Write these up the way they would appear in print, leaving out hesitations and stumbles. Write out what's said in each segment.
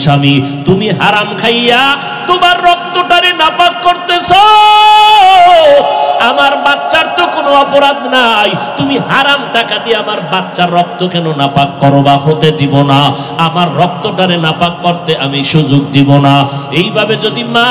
স্বামী তুমি হারাম খাইয়া তোমার রক্তটারে নাপাক করতেছো, আমার বাচ্চার তো কোনো অপরাধ নাই, তুমি হারাম টাকা দিয়ে আমার বাচ্চার রক্ত কেন নাপাক করবা? হতে দিব না, আমার রক্তটারে নাপাক করতে আমি সুযোগ দিব না। এইভাবে যদি মা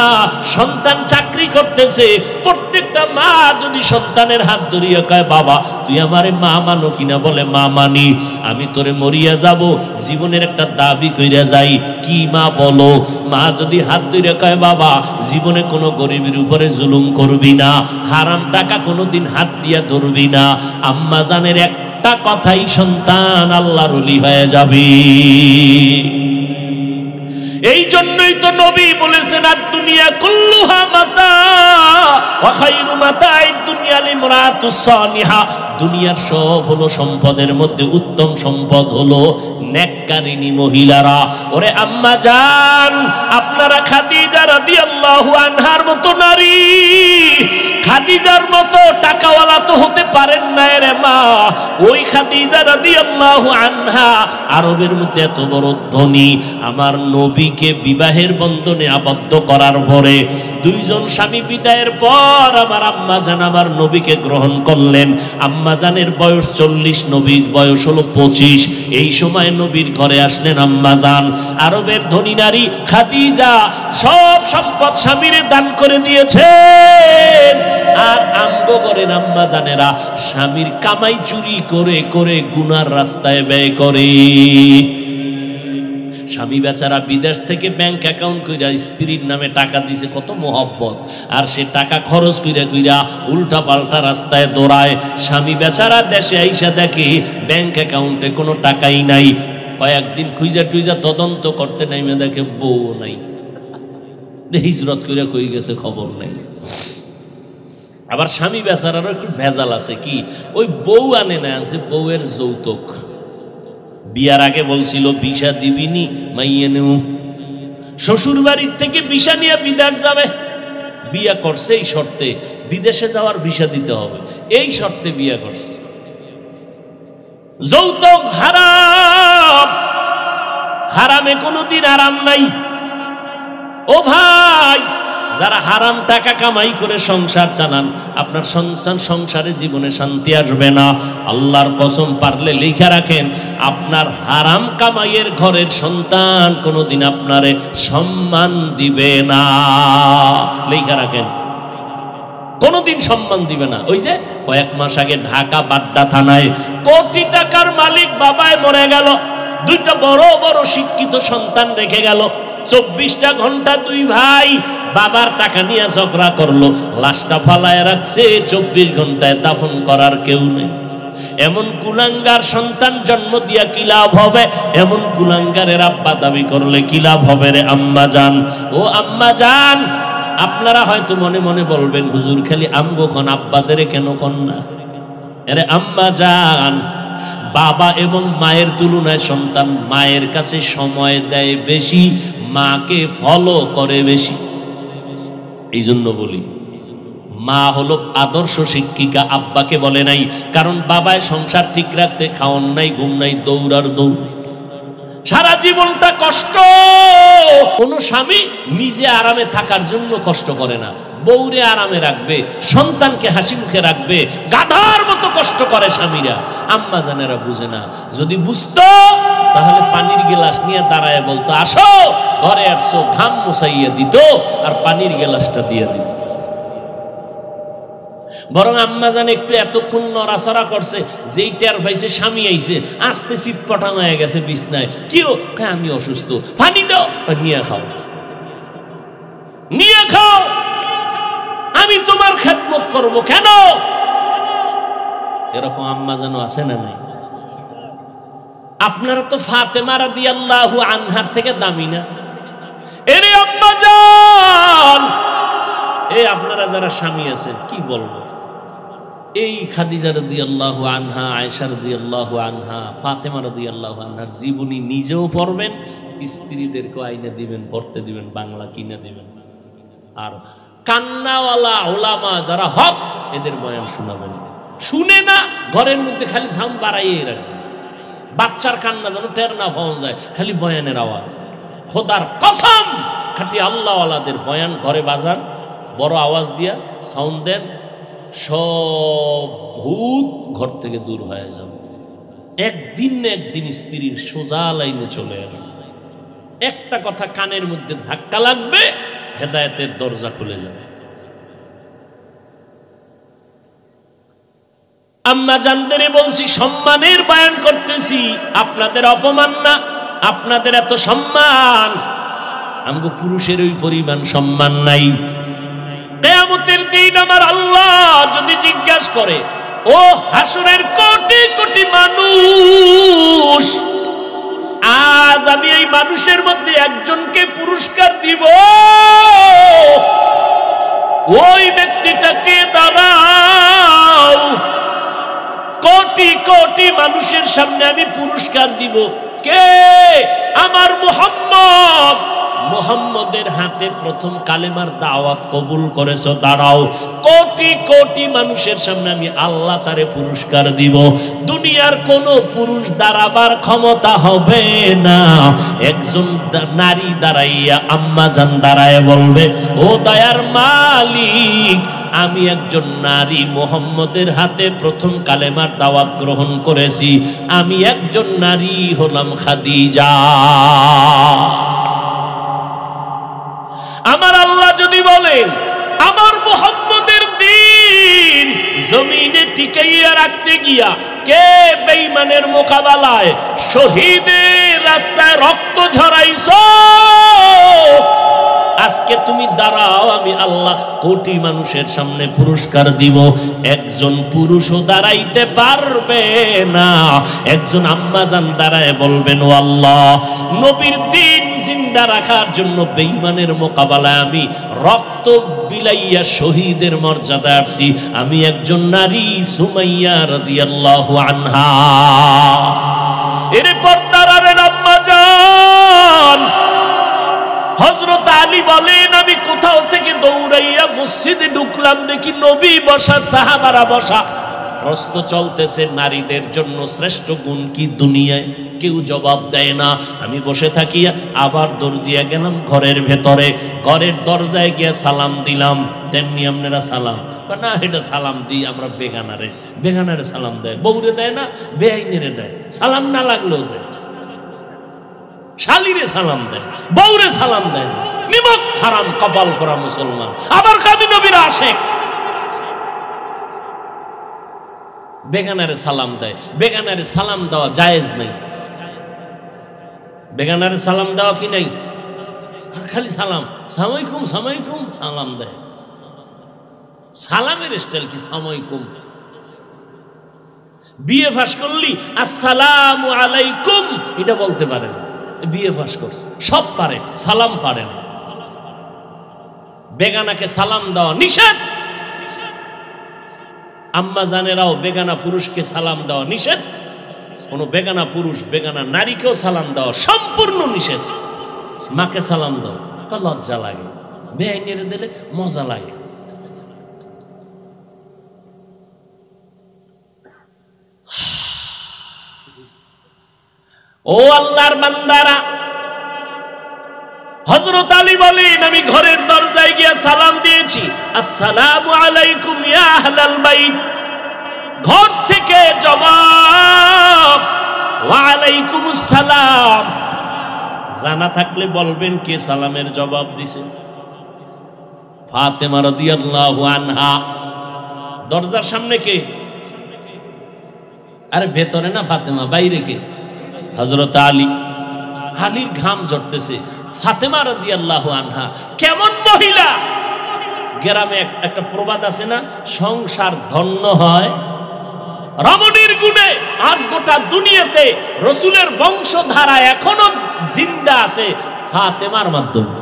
সন্তান চাকরি করতেছে, প্রত্যেকটা মা যদি সন্তানের হাত ধরিয়া কয় বাবা তুই আমারে মা মানো কিনা, বলে মা মানি, আমি তোরে মরিয়া যাব জীবনের একটা দাবি কইরা যাই, কি মা বলো? মা যদি হাত ধরে কয় বাবা জীবনে কোনো গরিবের উপরে জুলুম করবি না, হারাম টাকা কোনোদিন হাত দিয়া ধরবি না, আম্মা জানের একটা কথাই সন্তান আল্লাহর ওলি হয়ে যাবে। এই জন্যই তো নবী বলেছেন আদ-দুনিয়া কুল্লুহা মাতা ওয়া খায়রু মাতা'id দুনিয়া লিমরাতুস সালিহা, দুনিয়ার সব হলো সম্পদের মধ্যে উত্তম সম্পদ হলো নেককারিনী মহিলারা। ওরে আম্মা জান, আপনারা খাদিজা রাদিয়াল্লাহু আনহার মতো নারী, খাদিজার মতো টাকাওয়ালা তো হতে পারেন না রে মা। ওই খাদিজা রাদিয়াল্লাহু আনহা আরবের মধ্যে এত বড় ধনী, আমার নবীকে বিবাহের বন্ধনে আবদ্ধ করার পরে দুইজন স্বামী বিদায়ের পর আমার আম্মা জান আমার নবীকে গ্রহণ করলেন। আম্মা জানের বয়স 40, নবীর বয়স হলো 25। এই সময় নবীর ঘরে আসলেন আম্মা জান। আরবের ধনী নারী খাদিজা সব সম্পদ স্বামীরে দান করে দিয়েছেন, আর আমগো করেন আম্মা জানেরা স্বামীর কামাই চুরি করে করে গুনার রাস্তায় ব্যয় করে। স্বামী বেচারা বিদেশ থেকে ব্যাংক অ্যাকাউন্ট কইরা স্ত্রীর নামে টাকা দিছে, কত মোহব্বত, আর সে টাকা খরচ কইরা কইরা উল্টা পাল্টা রাস্তায় দৌড়ায়। স্বামী বেচারা দেশে আইসা দেখে ব্যাংক অ্যাকাউন্টে কোনো টাকাই নাই। কয়েকদিন খুঁজা টুইজা তদন্ত করতে নাইমে দেখে বউ নাই, হিজরত কইরা কই গেছে খবর নাই। আবার স্বামী বেচারারও একটু ভেজাল আছে, কি ওই বউ আনে না, আনছে বউয়ের যৌতুক। বিয়ার আগে বলছিল ভিসা দিবিনি মাইয়ে নেউ, শ্বশুর বাড়ির থেকে ভিসা নিয়ে বিদেশ যাবে। বিয়া করছে এই শর্তে, বিদেশে যাওয়ার ভিসা দিতে হবে, এই শর্তে বিয়া করছে। যৌতুক হারাম, হারামে কোনোদিন আরাম নাই। ও ভাই, যারা হারাম টাকা কামাই করে সংসার চালান, আপনার সন্তান সংসারে জীবনে শান্তি আসবে না। আল্লাহর কসম, পারলে লিখে রাখেন, আপনার হারাম কামাইয়ের ঘরের সন্তান কোনোদিন আপনারে সম্মান দিবে না। লিখে রাখেন, কোনোদিন সম্মান দিবে না। ওই যে কয়েক মাস আগে ঢাকা বাড্ডা থানায় কোটি টাকার মালিক বাবায় মরে গেল, দুইটা বড় বড় শিক্ষিত সন্তান রেখে গেল। 24টা ঘন্টা দুই ভাই বাবার টাকা নিয়ে ঝগড়া করলো, লাশটা ফালায় রাখছে, 24 ঘন্টায় দাফন করার কেউ নেই। এমন কুলাঙ্গার সন্তান জন্ম দিয়া কি লাভ হবে? এমন কুলাঙ্গারের আব্বা দাবি করলে কি লাভ হবে রে আম্মা জান? ও আম্মা জান, আপনারা হয়তো মনে মনে বলবেন হুজুর খালি আমগো কোন আব্বাদের কেন কন না? আরে আম্মা জান, বাবা এবং মায়ের তুলনায় সন্তান মায়ের কাছে সময় দেয় বেশি, মাকে ফলো করে বেশি। এই জন্য বলি মা হলো আদর্শ শিক্ষিকা, আব্বাকে বলে নাই। কারণ বাবায় সংসার ঠিক রাখতে খাওয়ান নাই, ঘুম নাই, দৌড়ার দৌড়, সারা জীবনটা কষ্ট। কোন স্বামী নিজে আরামে থাকার জন্য কষ্ট করে না, বউরে আরামে রাখবে, সন্তানকে হাসি মুখে রাখবে, গাধার মতো কষ্ট করে স্বামীরা। আম্মা জানেরা বুঝে না। যদি বুঝতো তাহলে পানির গ্লাস নিয়ে দাঁড়ায় বলতো আসো ঘরে, আসছো, ঘাম মুছাইয়া দিত আর পানির গ্লাসটা দিয়ে দিত। বরং আম্মা জান একটু এতক্ষণ নড়াচড়া করছে, যেই টের পাইছে স্বামী আইছে, আস্তে চিৎপটাং হয়ে গেছে বিছনায়। কেউ আমি অসুস্থ, পানি দাও, নিয়ে খাও, নিয়ে খাও, আমি তোমার খেদমত করব কেন? এরকম আম্মা যেন আছে না নাই? আপনারা তো ফাতেমা রাদিয়াল্লাহু আনহার থেকে দামি না? এরে আম্মা জান, এই আপনারা যারা স্বামী আছেন কি বলবো, এই খাদিজা রাদিয়াল্লাহু আনহা, আয়েশা রাদিয়াল্লাহু আনহা, ফাতেমা রাদিয়াল্লাহু আনহার জীবনী নিজেও পড়বেন, স্ত্রীদেরকে আইনা দিবেন, পড়তে দিবেন, বাংলা কিনে দিবেন। আর কান্নাওয়ালা ওলামা যারা হক, এদের বয়ান শোনাবেন। শুনে না, ঘরের মধ্যে খালি সাউন্ড বাড়াইয়ে রাখবে, বাচ্চার কান্না যেন টের না পাওয়া যায়, খালি বয়ানের আওয়াজ। খোদার কসম, খাঁটি আল্লাহওয়ালাদের বয়ান ঘরে বাজান, বড় আওয়াজ দিয়া সাউন্ড দেন, সব ভূত ঘর থেকে দূর হয়ে যাবে। একদিন না একদিন স্ত্রীর সোজা লাইনে চলে আসবে। একটা কথা কানের মধ্যে ধাক্কা লাগবে, হেদায়েতের দরজা খুলে যাবে। আম্মা জানদেরে বলছি, সম্মানের বয়ান করতেছি, আপনাদের অপমান না, আপনাদের এত সম্মান, আমগো পুরুষের ওই পরিমাণ সম্মান নাই। কিয়ামতের দিন আমার আল্লাহ যদি জিজ্ঞাসা করে, ও হাসরের কোটি কোটি মানুষ, আজ আমি এই মানুষের মধ্যে একজনকে পুরস্কার দিব, ওই ব্যক্তিটাকে দাঁড়াও, কোটি কোটি মানুষের সামনে আমি পুরস্কার দিব। কে? আমার মুহাম্মদ। মুহাম্মদের হাতে প্রথম কালেমার দাওয়াত কবুল করেছো, দাঁড়াও। কোটি কোটি মানুষের সামনে আমি আল্লাহ তারে পুরস্কার দিব। দুনিয়ার কোন পুরুষ দাঁড়াবার ক্ষমতা হবে না। একজন নারী দাঁড়াইয়া, আম্মা জান দাঁড়ায় বলবে, ও দয়ার মালিক, আমি একজন নারী মুহাম্মদের হাতে প্রথম কালেমার দাওয়াত গ্রহণ করেছি, আমি একজন নারী হলাম খাদিজা। আমার আল্লাহ যদি বলেন আমার মুহাম্মদের দ্বীন জমিনে টিকাইয়া রাখতে গিয়া কে বেঈমানের মোকাবেলায় শহীদের রাস্তায় রক্ত ঝরাইছো, আজকে তুমি দাঁড়াও, আমি আল্লাহ কোটি মানুষের সামনে পুরস্কার দিব। একজন পুরুষও দাঁড়াইতে পারবে না। একজন আম্মাজান দাঁড়ায় বলবেন, ও আল্লাহ, নবীর দ্বীন জিন্দা রাখার জন্য বেঈমানের মোকাবেলায় আমি রক্ত বিলাইয়া শহীদের মর্যাদা আসছি, আমি একজন নারী, সুমাইয়া রাদিয়াল্লাহু আনহা। এরপর দাঁড়ালেন আম্মাজান। হযরত আলী বলেন, আমি কোথাও থেকে দৌড়াইয়া মসজিদে ঢুকলাম, দেখি নবী বসা, সাহাবারা বসা। প্রশ্ন চলতেছে, নারীদের জন্য শ্রেষ্ঠ গুণ কি দুনিয়ায়? কেউ জবাব দেয় না। আমি বসে থাকিয়া আবার দৌড় দিয়া গেলাম ঘরের ভেতরে, ঘরের দরজায় গিয়া সালাম দিলাম। তেমনি আপনারা সালাম না, এটা সালাম দিই আমরা বেগানারে। বেগানারে সালাম দেয়, বউরে দেয় না, বেআইনেরে দেয়। সালাম না লাগলেও দেয়। শালিরে সালাম দেয়, বউরে সালাম দেয়। নিমক হারাম কপাল করা মুসলমান। আবার কামি নবীর আশেক, বেগানারে সালাম দেয়। বেগানারে সালাম দেওয়া জায়েজ নাই। বেগানারে সালাম দেওয়া কি নাই? আর খালি সালাম, সালামালাইকুম সালামালাইকুম সালাম দেয়। সালামের স্টাইল কি সালামালাইকুম? বিএ পাস করলি আসসালামু আলাইকুম এটা বলতে পারে না, বিএ পাস করছে, সব পারে, সালাম পারে না। বেগানাকে সালাম দেওয়া নিষেধ। আম্মা জানেরাও বেগানা পুরুষকে সালাম দেওয়া নিষেধ। কোন বেগানা পুরুষ বেগানা নারীকেও সালাম দেওয়া সম্পূর্ণ নিষেধ। মাকে সালাম দাও, লজ্জা লাগে, বেআইনের দিলে মজা লাগে। ও আল্লাহর বান্দারা, হযরত আলী বলেন, আমি ঘরের দরজায় গিয়া সালাম দিয়েছি, আসসালামু আলাইকুম ইয়া আহলাল বাইত। ঘর থেকে জবাব, ওয়া আলাইকুমুস সালাম। জানা থাকলে বলবেন কে সালামের জবাব দিছে। ফাতেমা রাদিয়াল্লাহু আনহা। দরজার সামনে কে? আরে ভেতরে না ফাতেমা, বাইরে কে? হযরত আলী। আলীর ঘাম ঝরতেছে। ফাতেমা রাদিয়াল্লাহু আনহা কেমন মহিলা! গ্রামে একটা প্রবাদ আছে না, সংসার ধন্য হয় রমণীর গুণে। আজ গোটা দুনিয়াতে রাসূলের বংশধারা এখনো জিন্দা আছে ফাতেমার মাধ্যমে।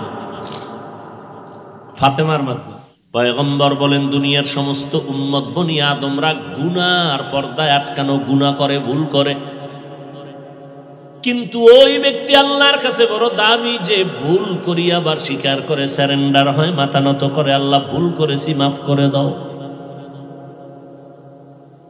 ফাতেমার মাধ্যমে পয়গম্বর বলেন, দুনিয়ার সমস্ত উম্মত বনি আদমরা গুনার পর্দায় আটকানো, গুনাহ করে, ভুল করে, কিন্তু ওই ব্যক্তি আল্লাহর কাছে বড় দামি যে ভুল করি আবার স্বীকার করে, সারেন্ডার হয়, মাথা নত করে, আল্লাহ ভুল করেছি মাফ করে দাও।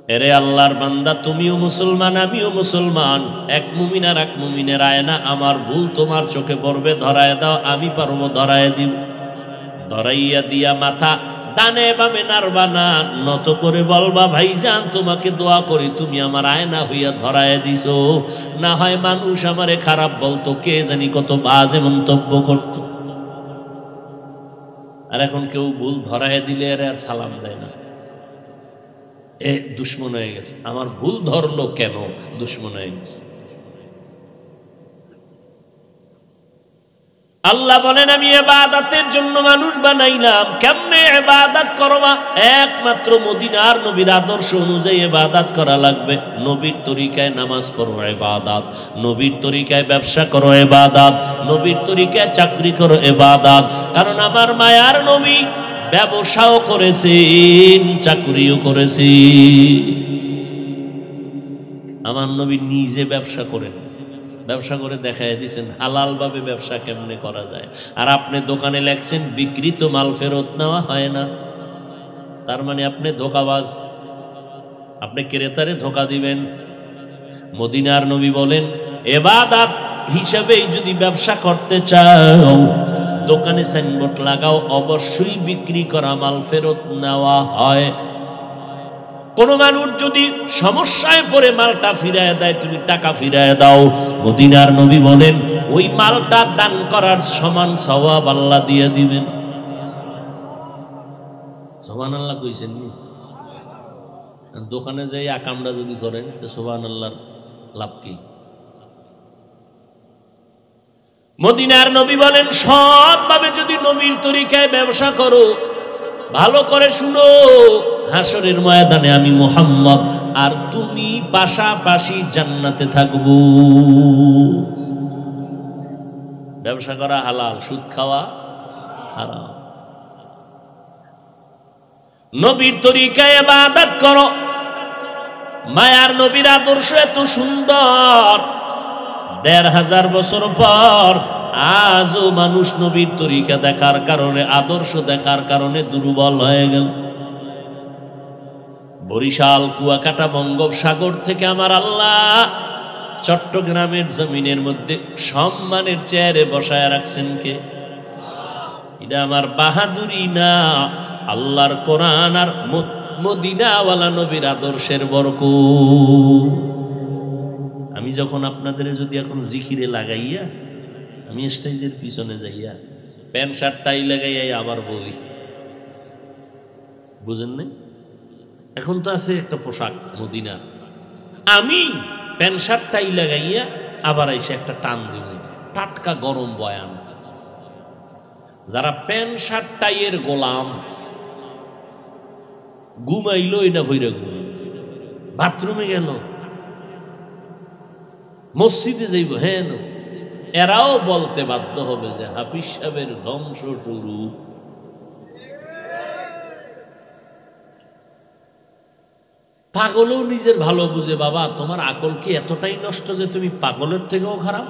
এরে আল্লাহর বান্দা, তুমিও মুসলমান আমিও মুসলমান, এক মুমিন আর এক মুমিনের আয়না। আমার ভুল তোমার চোখে পড়বে, ধরায় দাও, আমি পারবো ধরায় দিব। ধরাইয়া দিয়া মাথা ডানে বামে নাড়বা না, নত করে বলবা ভাইজান তোমাকে দোয়া করি, তুমি আমার আয়না হইয়া ধরায় দিছো। না হয় মানুষ আমারে খারাপ বলতো, কে জানি কত বাজে মন্তব্য করত। আর এখন কেউ ভুল ধরায় দিলে আর সালাম দেয় না, এ দুশ্মন হয়ে গেছে। আমার ভুল ধরলো কেন, দুশ্মন হয়ে গেছে। আল্লাহ বলেন আমি ইবাদতের জন্য মানুষ বানাইলাম। কেমনে ইবাদত করবা? একমাত্র মদিনার নবীর আদর্শ অনুযায়ী ইবাদত করা লাগবে। নবীর তরিকায় নামাজ পড়ো ইবাদত, নবীর তরিকায় ব্যবসা করো ইবাদত, নবীর তরিকায় চাকরি করো ইবাদত। কারণ আমার মায়ার নবী ব্যবসাও করেছেন, চাকরিও করেছেন। আমার নবী নিজে ব্যবসা করেন, ব্যবসা করে দেখায় দিয়েছেন হালাল ভাবে ব্যবসা কেমনে করা যায়। আর আপনি দোকানে লেখছেন বিক্রিত মাল ফেরত নেওয়া হয় না, তার মানে আপনি ধোঁকাবাজ, আপনি ক্রেতারে ধোঁকা দিবেন। মদিনার নবী বলেন ইবাদত হিসেবেই যদি ব্যবসা করতে চাও, দোকানে সাইনবোর্ড লাগাও, অবশ্যই বিক্রি করা মাল ফেরত নেওয়া হয়। কোন মানুষ যদি সমস্যায় পড়ে মালটা ফিরায় দেয়, তুমি টাকা ফিরায় দাও। মদিনার নবী বলেন ওই মালটা দান করার সমান সওয়াব আল্লাহ দিয়ে দিবেন। সুবহানাল্লাহ কইছেন নি? দোকানে যাই আকামটা যদি করেন তো সুবহানাল্লাহর লাভ কি? মদিনার নবী বলেন সৎভাবে যদি নবীর তরিকায় ব্যবসা করো, ভালো করে শুনো, হাসরের ময়দানে আমি মুহাম্মদ আর তুমি পাশাপাশি জান্নাতে থাকবো। ব্যবসা করা হালাল, সুদ খাওয়া হারাম। নবীর তরিকায় ইবাদত করো। মায়ার নবীর আদর্শ এত সুন্দর, ১৫০০ বছর পর আজও মানুষ নবীর তরিকা দেখার কারণে, আদর্শ দেখার কারণে দুর্বল হয়ে গেল। বরিশাল কুয়াকাটা বঙ্গোপসাগর থেকে আমার আল্লাহ চট্টগ্রামের জমিনের মধ্যে সম্মানের চেয়ারে বসায় রাখছেন কে? এটা আমার বাহাদুরি না, আল্লাহর কোরআন আর মদিনাওয়ালা নবীর আদর্শের বরকত। আমি যখন আপনাদের যদি এখন জিকিরে লাগাইয়া, আমি স্টেজের পিছনে যাইয়া প্যান্ট শার্ট টাই লাগাইয়া আবার বলি, বুঝেন না? এখন তো আছে একটা পোশাক মদিনা, আমি প্যান্ট শার্ট টাই লাগাইয়া আবার এসে একটা টান দিব, টাটকা গরম বয়ান। যারা প্যান্ট শার্ট টাইয়ের গোলাম, ঘুমাইলো এটা ভৈরা ঘুম, বাথরুমে গেল, মসজিদে যাইব, হ্যাঁ, এরাও বলতে বাধ্য হবে যে হাফিজ সাহেবের ধ্বংস শুরু। পাগলও নিজের ভালো বুঝে, বাবা তোমার আকল কি এতটাই নষ্ট যে তুমি পাগলের থেকেও খারাপ?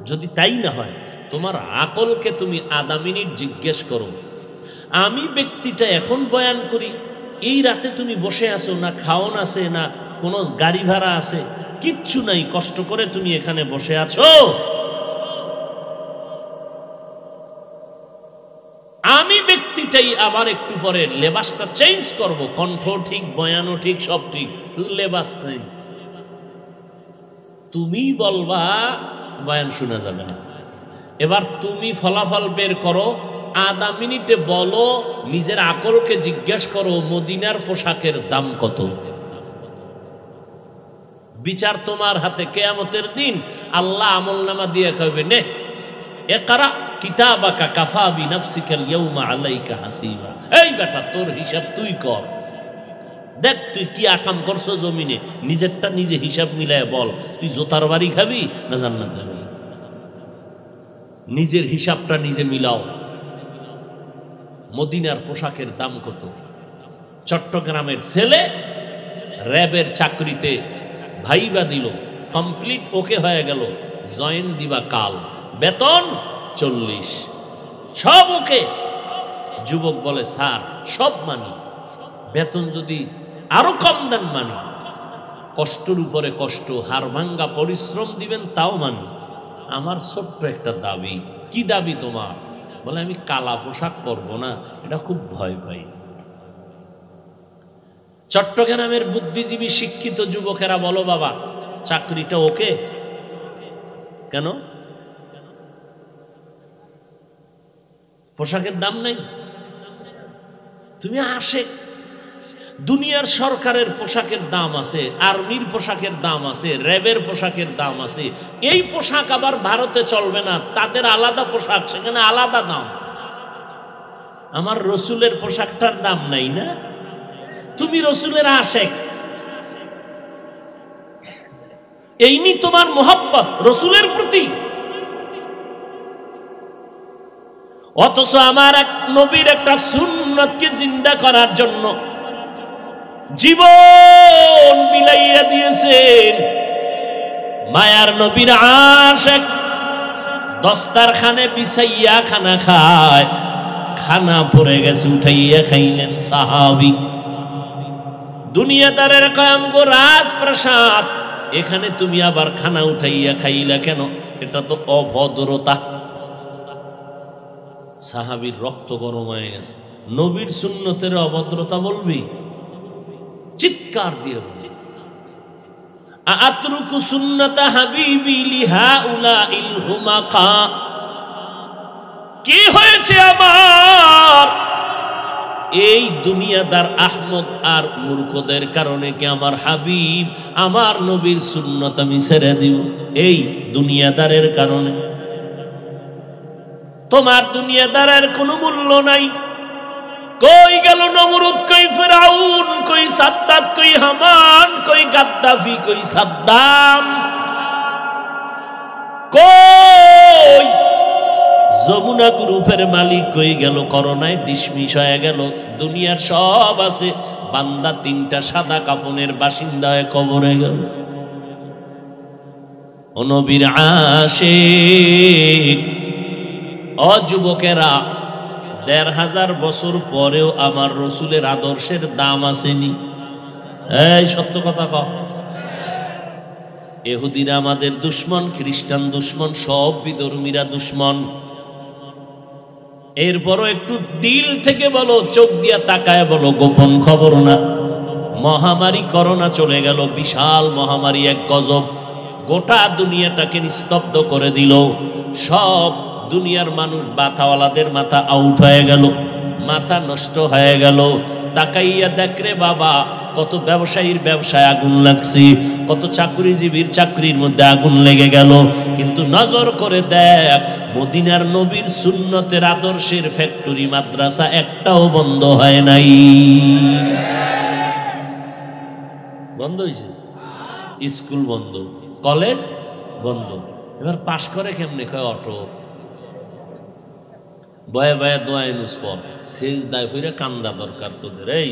যদি তাই না হয়, তোমার আকলকে তুমি আধা মিনিট জিজ্ঞেস করো, আমি ব্যক্তিটা এখন বয়ান করি, এই রাতে তুমি বসে আছো, না খাওন আছে, না কোনো গাড়ি ভাড়া আছে, কিচ্ছু নাই, কষ্ট করে তুমি এখানে বসে আছো। আমি ব্যক্তিটাই আবার একটু পরে লেবাসটা চেঞ্জ করব, কণ্ঠ ঠিক, বয়ানও ঠিক, সব ঠিক, শুধু লেবাস চেঞ্জ। তুমি বলবা বয়ান শোনা যাবে না। এবার তুমি ফলাফল বের করো, আধা মিনিটে বলো, নিজের আকলকে জিজ্ঞেস করো মদিনার পোশাকের দাম কত। বিচার তোমার হাতে। কিয়ামতের দিন আল্লাহ আমলনামা দিয়ে কইবে, নে ইকরা কিতাবাকা কাফা বিনাফসিকাল ইয়াউমা আলাইকা হাসিবা। এই বেটা, তোর হিসাব তুই কর, দেখ তুই কি আকাম করছো জমিনে, নিজেরটা নিজে হিসাব মিলায় বল, তুই জোতার বাড়ি খাবি না জান্নাত যাবি? নিজের হিসাবটা নিজে মিলাও। মদিনার পোশাকের দাম কত? চট্টগ্রামের ছেলে র্যাবের চাকরিতে ভাইবা দিল, কমপ্লিট ওকে হয়ে গেল, জয়েন দিবা কাল, বেতন 40, সব ওকে। যুবক বলে স্যার সব মানি, বেতন যদি আরো কম দেন মানি, কষ্টের উপরে কষ্ট, হাড় ভাঙ্গা পরিশ্রম দিবেন তাও মানি। আমার ছোট্ট একটা দাবি। কি দাবি তোমার? বলে আমি কালা পোশাক পরবো না, এটা খুব ভয় পাই। চট্টগ্রামের বুদ্ধিজীবী শিক্ষিত যুবকেরা বলো বাবা চাকরিটা ওকে কেন? পোশাকের দাম নাই? তুমি আসে দুনিয়ার সরকারের পোশাকের দাম আছে, আর্মির পোশাকের দাম আছে, র্যাবের পোশাকের দাম আছে। এই পোশাক আবার ভারতে চলবে না, তাদের আলাদা পোশাক, সেখানে আলাদা দাম। আমার রসুলের পোশাকটার দাম নাই না? তুমি রসুলের আশেক, এই নি তোমার মোহাব্বত রসুলের প্রতি। অথচ আমার এক নবীর একটা সুন্নতকে জিন্দা করার জন্য জীবন বিলাইয়া দিয়েছেন। মায়ার নবীর আশেক দস্তারখানে বিছাইয়া খানা খায়, খানা পড়ে গেছে উঠাইয়া খাইলেন সাহাবী। দুনিয়াদারের কাম গো রাজপ্রাসাদ, এখানে তুমি আবার খানা উঠাইয়া খাইলা কেন? এটা তো অভদ্রতা। সাহাবীর রক্ত গরম হয়ে গেছে। নবীর সুন্নতের অভদ্রতা বলবি? চিৎকার দিয়ে আতরুকু সুন্নাতা হাবিবি লিহাউলাইল হুমাকা। কি হয়েছে আমার এই দুনিয়াদার আহমক আর মূর্খদের কারণে কি আমার হাবিব আমার নবীর সুন্নত আমি ছেড়ে দিব? এই দুনিয়াদারের কারণে। তোমার দুনিয়াদারের কোনো মূল্য নাই। কই গেল নমরুদ, কই ফিরাউন, কই সাদ্দাত, কই হামান, কই গাদ্দাফি, কই সাদ্দাম, কই যমুনা গ্রুপের মালিক কই গেল? করোনায় ডিসমিস হয়ে গেল। দুনিয়ার সব আছে, বান্দা তিনটা সাদা কাপনের বাসিন্দা হয়ে কবরে গেল। ও নবীর আশিক, ও যুবকেরা, ১৫০০ বছর পরেও আমার রসুলের আদর্শের দাম আসেনি। এই সত্য কথা কও। ইহুদিরা আমাদের দুশ্মন, খ্রিস্টান দুশ্মন, সব বিধর্মীরা দুশ্মন। এরপরও একটু দিল থেকে বলো, চোখ দিয়া তাকায় বলো, গোপন খবর না। মহামারী করোনা চলে গেল, বিশাল মহামারী, এক গজব, গোটা দুনিয়াটাকে নিস্তব্ধ করে দিল। সব দুনিয়ার মানুষ, মাথাওয়ালাদের মাথা আউট হয়ে গেল, মাথা নষ্ট হয়ে গেল। তাকাইয়া দেখ রে বাবা, কত ব্যবসায়ীর ব্যবসায় আগুন লাগছে, কত চাকরিজীবীর চাকরির মধ্যে আগুন লেগে গেল। কিন্তু নজর করে দেখ, মদিনার নবীর সুন্নতের আদর্শের ফ্যাক্টরি, মাদ্রাসা একটাও বন্ধ হয় নাই। বন্ধ হয়েছে? স্কুল বন্ধ, কলেজ বন্ধ। এবার পাশ করে কেমনে? কয় অটো। বয়ে বয়ে দোয়াই নুসপর সেজদায় ফিরে কান্দা দরকার তোদের। এই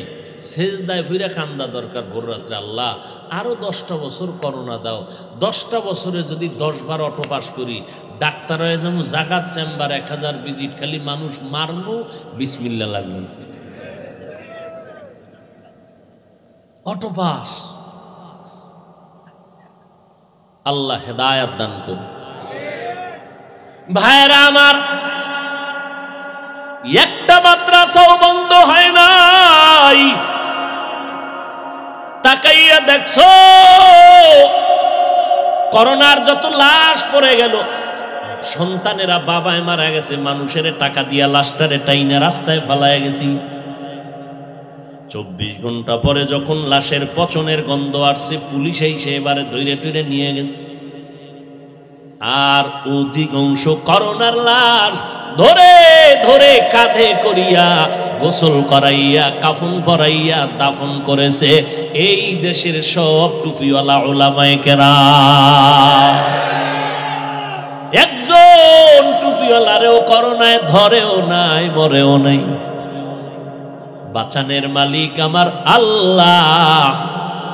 সেজদায় ফিরে কান্দা দরকার ভোর রাত্রে। আল্লাহ আরো 10টা বছর করোনা দাও। 10টা বছরে যদি 10 বার অটো পাস করি, ডাক্তার হয়ে যাবো, জাগাত চেম্বার 1000 ভিজিট, খালি মানুষ মারবো, বিসমিল্লাহ লাগবে, অটো পাস। আল্লাহ হেদায়াত দান করুন। ভাইরা আমার, একটা মাদ্রাসাও বন্ধ হয় নাই। তাকাইয়া দেখছো করোনার যত লাশ পড়ে গেল, সন্তানেরা বাবায় মারা গেছে, মানুষের টাকা দিয়া লাশটারে টাইনা রাস্তায় ফালায় গেছি। 24 ঘন্টা পরে যখন লাশের পচনের গন্ধ আসছে, পুলিশ এসে এবারে ধৈরে টুরে নিয়ে গেছে। আর অধিকাংশ করোনার লাশ ধরে ধরে কাঁধে করিয়া গোসল করাইয়া কাফন পরাইয়া দাফন করেছে এই দেশের সব টুপিওয়ালা উলামায়ে কেরাম। একজন টুপিওয়ালারেও করোনায় ধরেও নাই, মরেও নাই। বাঁচানের মালিক আমার আল্লাহ।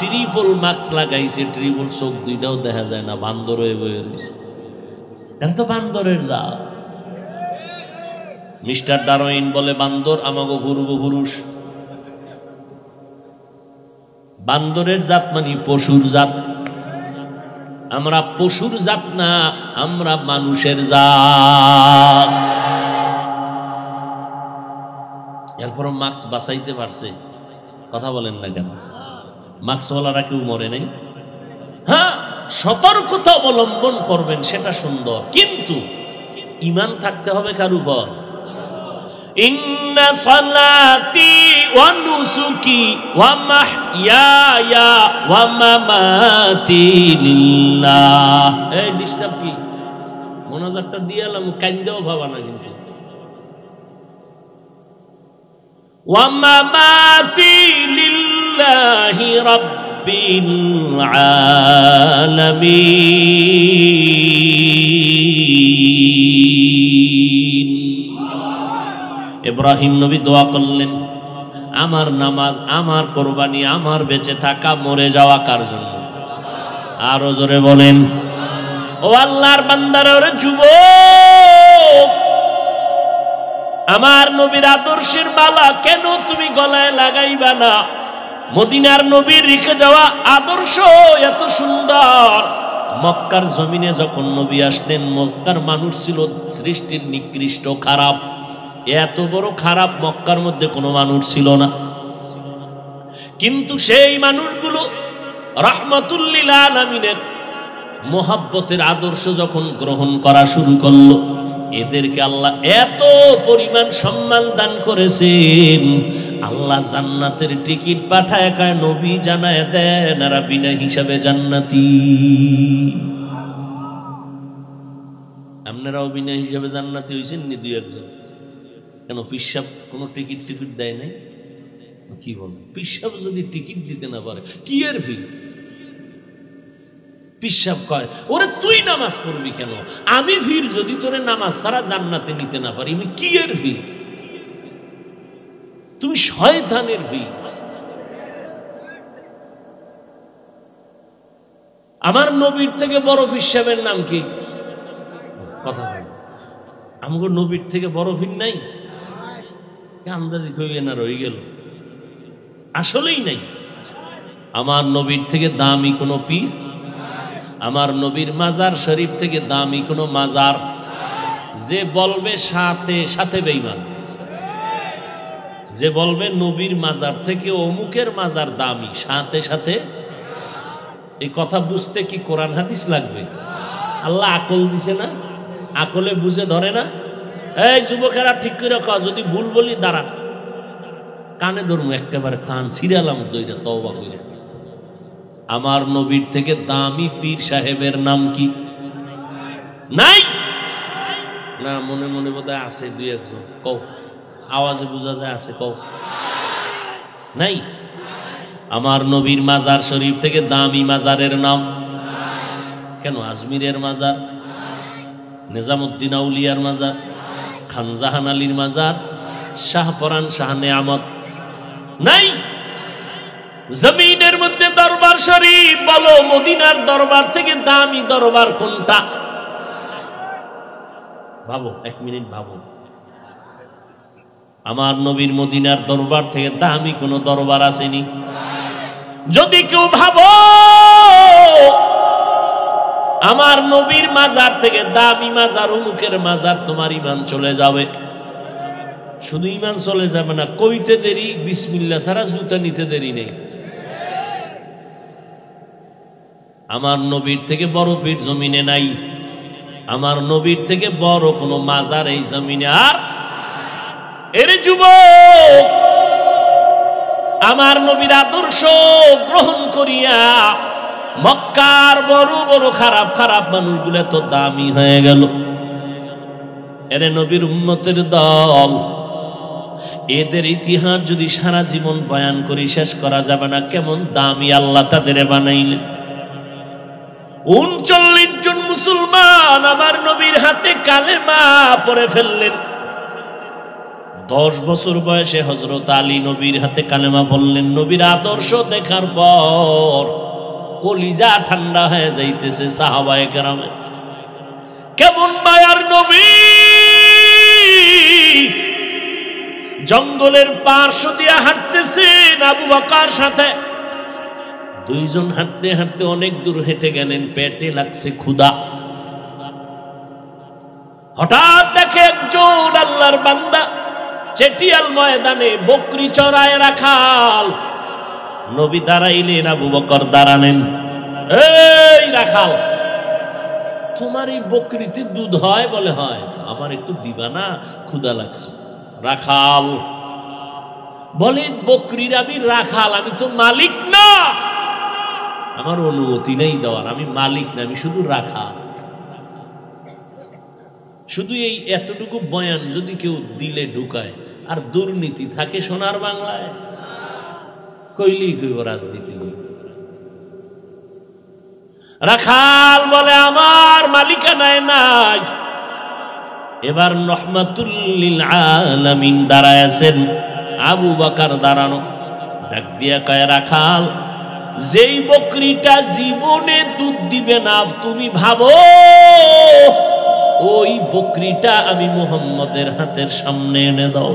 ট্রিপল মাস্ক লাগাইছে, ট্রিপল চোখ দুইটাও দেখা যায় না, বান্দর হয়ে বয়ে রয়েছে। এটা তো বান্দরের জাত। মিস্টার ডারউইন বলে বান্দর আমাগো পূর্বপুরুষ। বান্দরের জাত মানে পশুর জাত। আমরা পশুর জাত না, আমরা মানুষের জাত। এরপর মাস্ক বাঁচাইতে পারছে, কথা বলেন না কেন? মাস্কওয়ালারা কেউ মরে নাই। হ্যাঁ, সতর্কতা অবলম্বন করবেন, সেটা সুন্দর, কিন্তু ঈমান থাকতে হবে কার উপর? ইন্না সালাতি ওয়া নুসুকি ওয়া মাহইয়ায়া ওয়া মামাতি লিল্লাহ। এই ডিস্টার্ব কি? মোনাজাতটা দিয়ে এলাম, কাইন্দেও ভাবা না কিন্তু। ওয়া মামাতি লিল্লাহি রাব্বিল আলামিন। ইব্রাহিম নবী দোয়া করলেন, আমার নামাজ, আমার কোরবানি, আমার বেঁচে থাকা মরে যাওয়া কার জন্য? আরো জোরে বলেন। ও আল্লাহর বান্দারা, ওরে যুবক, আমার নবীর আদর্শের মালা কেন তুমি গলায় লাগাইবা না? মদিনার নবীর রেখে যাওয়া আদর্শ এত সুন্দর। মক্কার জমিনে যখন নবী আসলেন, মক্কার মানুষ ছিল সৃষ্টির নিকৃষ্ট, খারাপ। এত বড় খারাপ মক্কার মধ্যে কোনো মানুষ ছিল না, কিন্তু সেই মানুষগুলো রাহমাতুল লিল আলামিনের মোহাব্বতের আদর্শ যখন গ্রহণ করা শুরু করলো, এদেরকে আল্লাহ এত পরিমাণ সম্মান দান করেছেন, আল্লাহ জান্নাতের টিকিট পাঠায় কয় নবী জানায় দেন এরা বিনা হিসাবে জান্নাতি। আপনারাও বিনা হিসাবে জান্নাতি হয়েছেন নি? দুই একজন। কেন? পিসাব কোনো টিকিট দেয় নাই? কি বল, পিসাব যদি টিকিট দিতে না পারে কি এর ফি? পিসাব কয়, ওরে তুই নামাজ পড়বি কেন? আমি ফির যদি তোরে নামাজ ছাড়া জান্নাতে নিতে না পারি, আমি কি এর ফি? তুমি শয়তানের ফি। আমার নবীর থেকে বড় পিসাবের নাম কি? কথা বল। আমগো নবীর থেকে বড় ফির নাই? আন্দাজি কইবে না, রয়ে গেল। আসলেই নাই। আমার নবীর থেকে দামি কোনো পীর, আমার নবীর মাজার শরীফ থেকে দামি কোনো মাজার। যে বলবে সাথে সাথে বেঈমান, যে বলবে নবীর মাজার থেকে অমুকের মাজার দামি, সাথে সাথে। এই কথা বুঝতে কি কোরআন হাদিস লাগবে? আল্লাহ আকল দিছে না? আকলে বুঝে ধরে না? এই যুবকেরা ঠিক করে রাখো, যদি ভুল বলি দাঁড়া, কানে ধরবো একেবারে, কান ছিড়ালাম দইরা, তওবা কইরা। আমার নবীর থেকে দামি পীর সাহেবের নাম কি? নাই না? মনে মনে বোধহয় আছে দুই একজন, কও, আওয়াজে বোঝা যায় আছে, কও। নাই? আমার নবীর মাজার শরীফ থেকে দামি মাজারের নাম কেন? আজমিরের মাজার, নিজামুদ্দিন আউলিয়ার মাজার, খানজাহান আলীর মাজার, শাহপরান শাহ নেয়ামত নাই? জমিনের মধ্যে দরবার শরীফ, বলো মদিনার দরবার থেকে দামি দরবার কোনটা? ভাবো, এক মিনিট ভাবো। আমার নবীর মদিনার দরবার থেকে দামি কোন দরবার আসেনি? যদি কেউ ভাবো আমার নবীর মাজার থেকে দামি মাজার অমুকের মাজার, তোমার ঈমান চলে যাবে। শুধু ঈমান চলে যাবে না, কইতে দেরি, বিসমিল্লাহ ছাড়া জুতা নিতে দেরি নেই। আমার নবীর থেকে বড় পীর জমিনে নাই, আমার নবীর থেকে বড় কোনো মাজার এই জমিনে আর। এর যুবক, আমার নবীর আদর্শ গ্রহণ করিয়া মক্কার বড় বড় খারাপ খারাপ মানুষগুলো তো দামি হয়ে গেল। এরে নবীর উম্মতের দল, এদের ইতিহাস যদি সারা জীবন বয়ান করি শেষ করা যাবে না, কেমন দামি আল্লাহ তাদের বানাইলেন। ৩৯ জন মুসলমান আমার নবীর হাতে কালেমা পড়ে ফেললেন। 10 বছর বয়সে হযরত আলী নবীর হাতে কালেমা পড়লেন। নবীর আদর্শ দেখার পর কলিজা ঠান্ডা হয়ে যাইতেছে সাহাবায়ে কেরামের। কেমন মায়ার নবী! জঙ্গলের পার্শ্ব দিয়া হাঁটতেছেন আবু বকর সাথে, দুইজন হাঁটতে হাঁটতে অনেক দূর হেঁটে গেলেন, পেটে লাগছে ক্ষুধা। হঠাৎ দেখে একজন আল্লাহর বান্দা চেটিয়াল ময়দানে বকরি চড়ায় রাখাল। নবী দাঁড়াইলেন, আবু বকর দাঁড়ালেন। এই রাখাল, তোমার এই বকরিতে দুধ হয়? বলে হয়। আমার একটু দিবা না, ক্ষুধা লাগছে। রাখাল বলে, বকরির আমি রাখাল, আমি তো মালিক না, আমার অনুমতি নেই দেওয়ার, আমি মালিক না, আমি শুধু রাখাল। শুধু এই এতটুকু বয়ান যদি কেউ দিলে ঢুকায়, আর দুর্নীতি থাকে সোনার বাংলায়? কইলেই কইব রাজনীতি। রাখাল বলে, আমার মালিকানায় নাই। এবার রহমাতুল লিল আলামিন দাঁড়ায় আছেন, আবু বকর দাঁড়ানো। ডাক দিয়া কয়, রাখাল, যেই বকরিটা জীবনে দুধ দিবে না, তুমি ভাবো ওই বকরিটা আমি মুহাম্মদের হাতের সামনে এনে দাও।